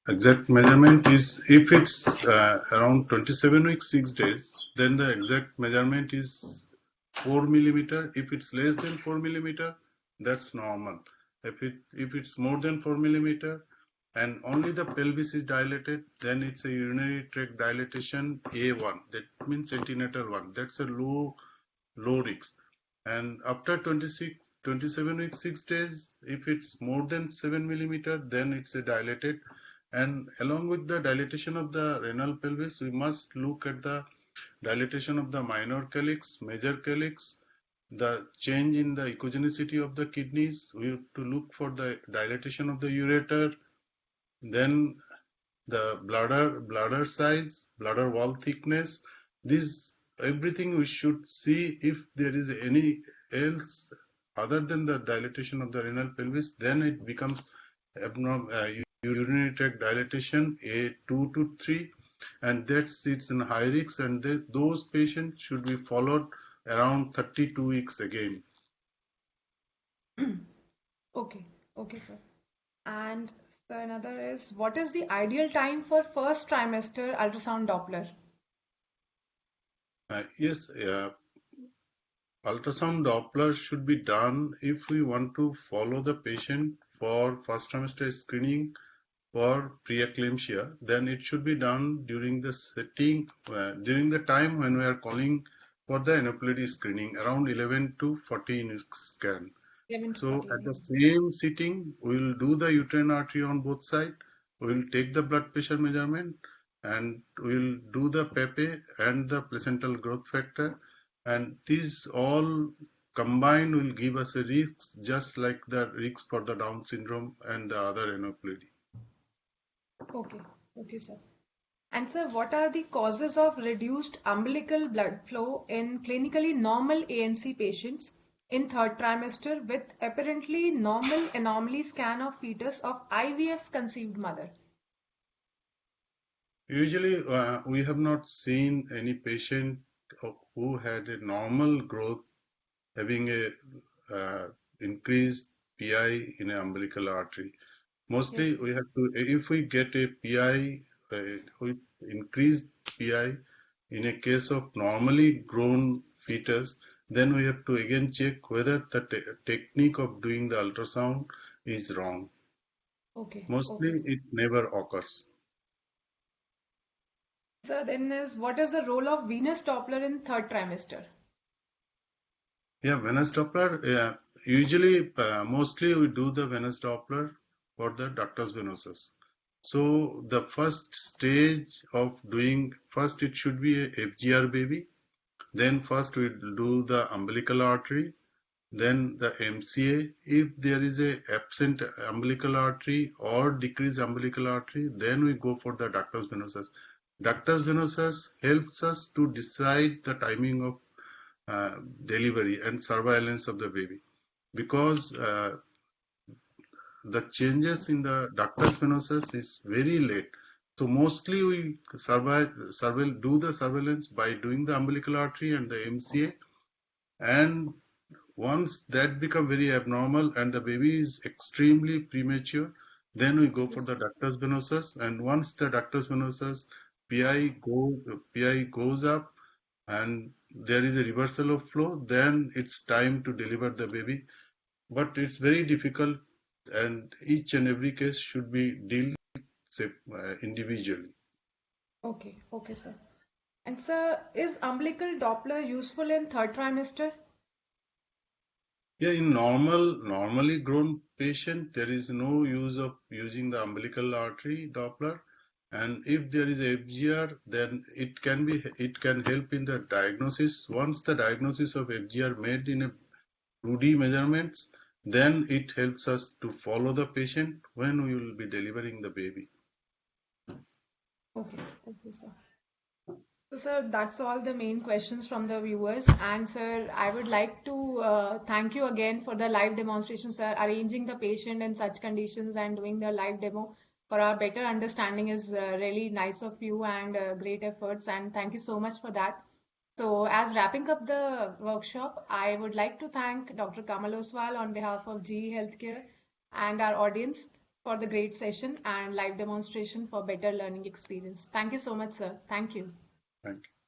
Exact measurement is if it's around 27 weeks 6 days, then the exact measurement is 4 millimeter. If it's less than 4 millimeter, that's normal. If it's more than 4 millimeter and only the pelvis is dilated, then it's a urinary tract dilatation A1. That means antenatal 1. That's a low risk. And after 27 weeks 6 days, if it's more than 7 millimeter, then it's a dilated. And along with the dilatation of the renal pelvis, we must look at the dilatation of the minor calyx, major calyx, the change in the echogenicity of the kidneys. We have to look for the dilatation of the ureter, then the bladder size, bladder wall thickness. This everything we should see if there is any else other than the dilatation of the renal pelvis, then it becomes abnormal urinary tract dilatation A2 to 3, and that's it's in high risk, and those patients should be followed around 32 weeks again. Okay, okay, sir. And so another is what is the ideal time for first trimester ultrasound Doppler? Yes, ultrasound Doppler should be done if we want to follow the patient for first trimester screening for preeclampsia. Then it should be done during the during the time when we are calling for the aneuploidy screening around 11 to 14 scan. 11 to So 14. at the same sitting, we will do the uterine artery on both sides. We will take the blood pressure measurement and we will do the PEPE and the placental growth factor. And these all combined will give us a risk just like the risk for the Down syndrome and the other aneuploidy. Okay, okay, sir. And sir, what are the causes of reduced umbilical blood flow in clinically normal ANC patients in third trimester with apparently normal anomaly scan of fetus of IVF conceived mother? Usually, we have not seen any patient who had a normal growth having a increased PI in an umbilical artery. Mostly, Yes. we have to, if we get a PI with increased PI in a case of normally grown fetus, then we have to again check whether the technique of doing the ultrasound is wrong. Okay, Mostly, okay, sir. it never occurs. Sir, then is what is the role of venous Doppler in third trimester? Yeah, venous Doppler. Usually, mostly we do the venous Doppler for the ductus venosus. So the first stage of doing, first it should be a FGR baby. Then first we do the umbilical artery, then the MCA. If there is a absent umbilical artery or decreased umbilical artery, then we go for the ductus venosus. Ductus venosus helps us to decide the timing of delivery and surveillance of the baby, because the changes in the ductus venosus is very late. So mostly we do the surveillance by doing the umbilical artery and the MCA, and once that become very abnormal and the baby is extremely premature, then we go for the ductus venosus, and once the ductus venosus PI goes up and there is a reversal of flow, then it's time to deliver the baby. But it's very difficult, and each and every case should be dealt individually. Okay, okay, sir. And sir, is umbilical Doppler useful in third trimester? Yeah, in normally grown patient, there is no use of using the umbilical artery Doppler. And if there is a FGR, then it can help in the diagnosis. Once the diagnosis of FGR made in a 2D measurements, then it helps us to follow the patient when we will be delivering the baby. Okay, thank you, sir. So, sir, that's all the main questions from the viewers. And, sir, I would like to thank you again for the live demonstration, sir. Arranging the patient in such conditions and doing the live demo for our better understanding is really nice of you and great efforts. And thank you so much for that. So, as wrapping up the workshop, I would like to thank Dr. Kamal Oswal on behalf of GE Healthcare and our audience for the great session and live demonstration for better learning experience. Thank you so much, sir. Thank you. Thank you.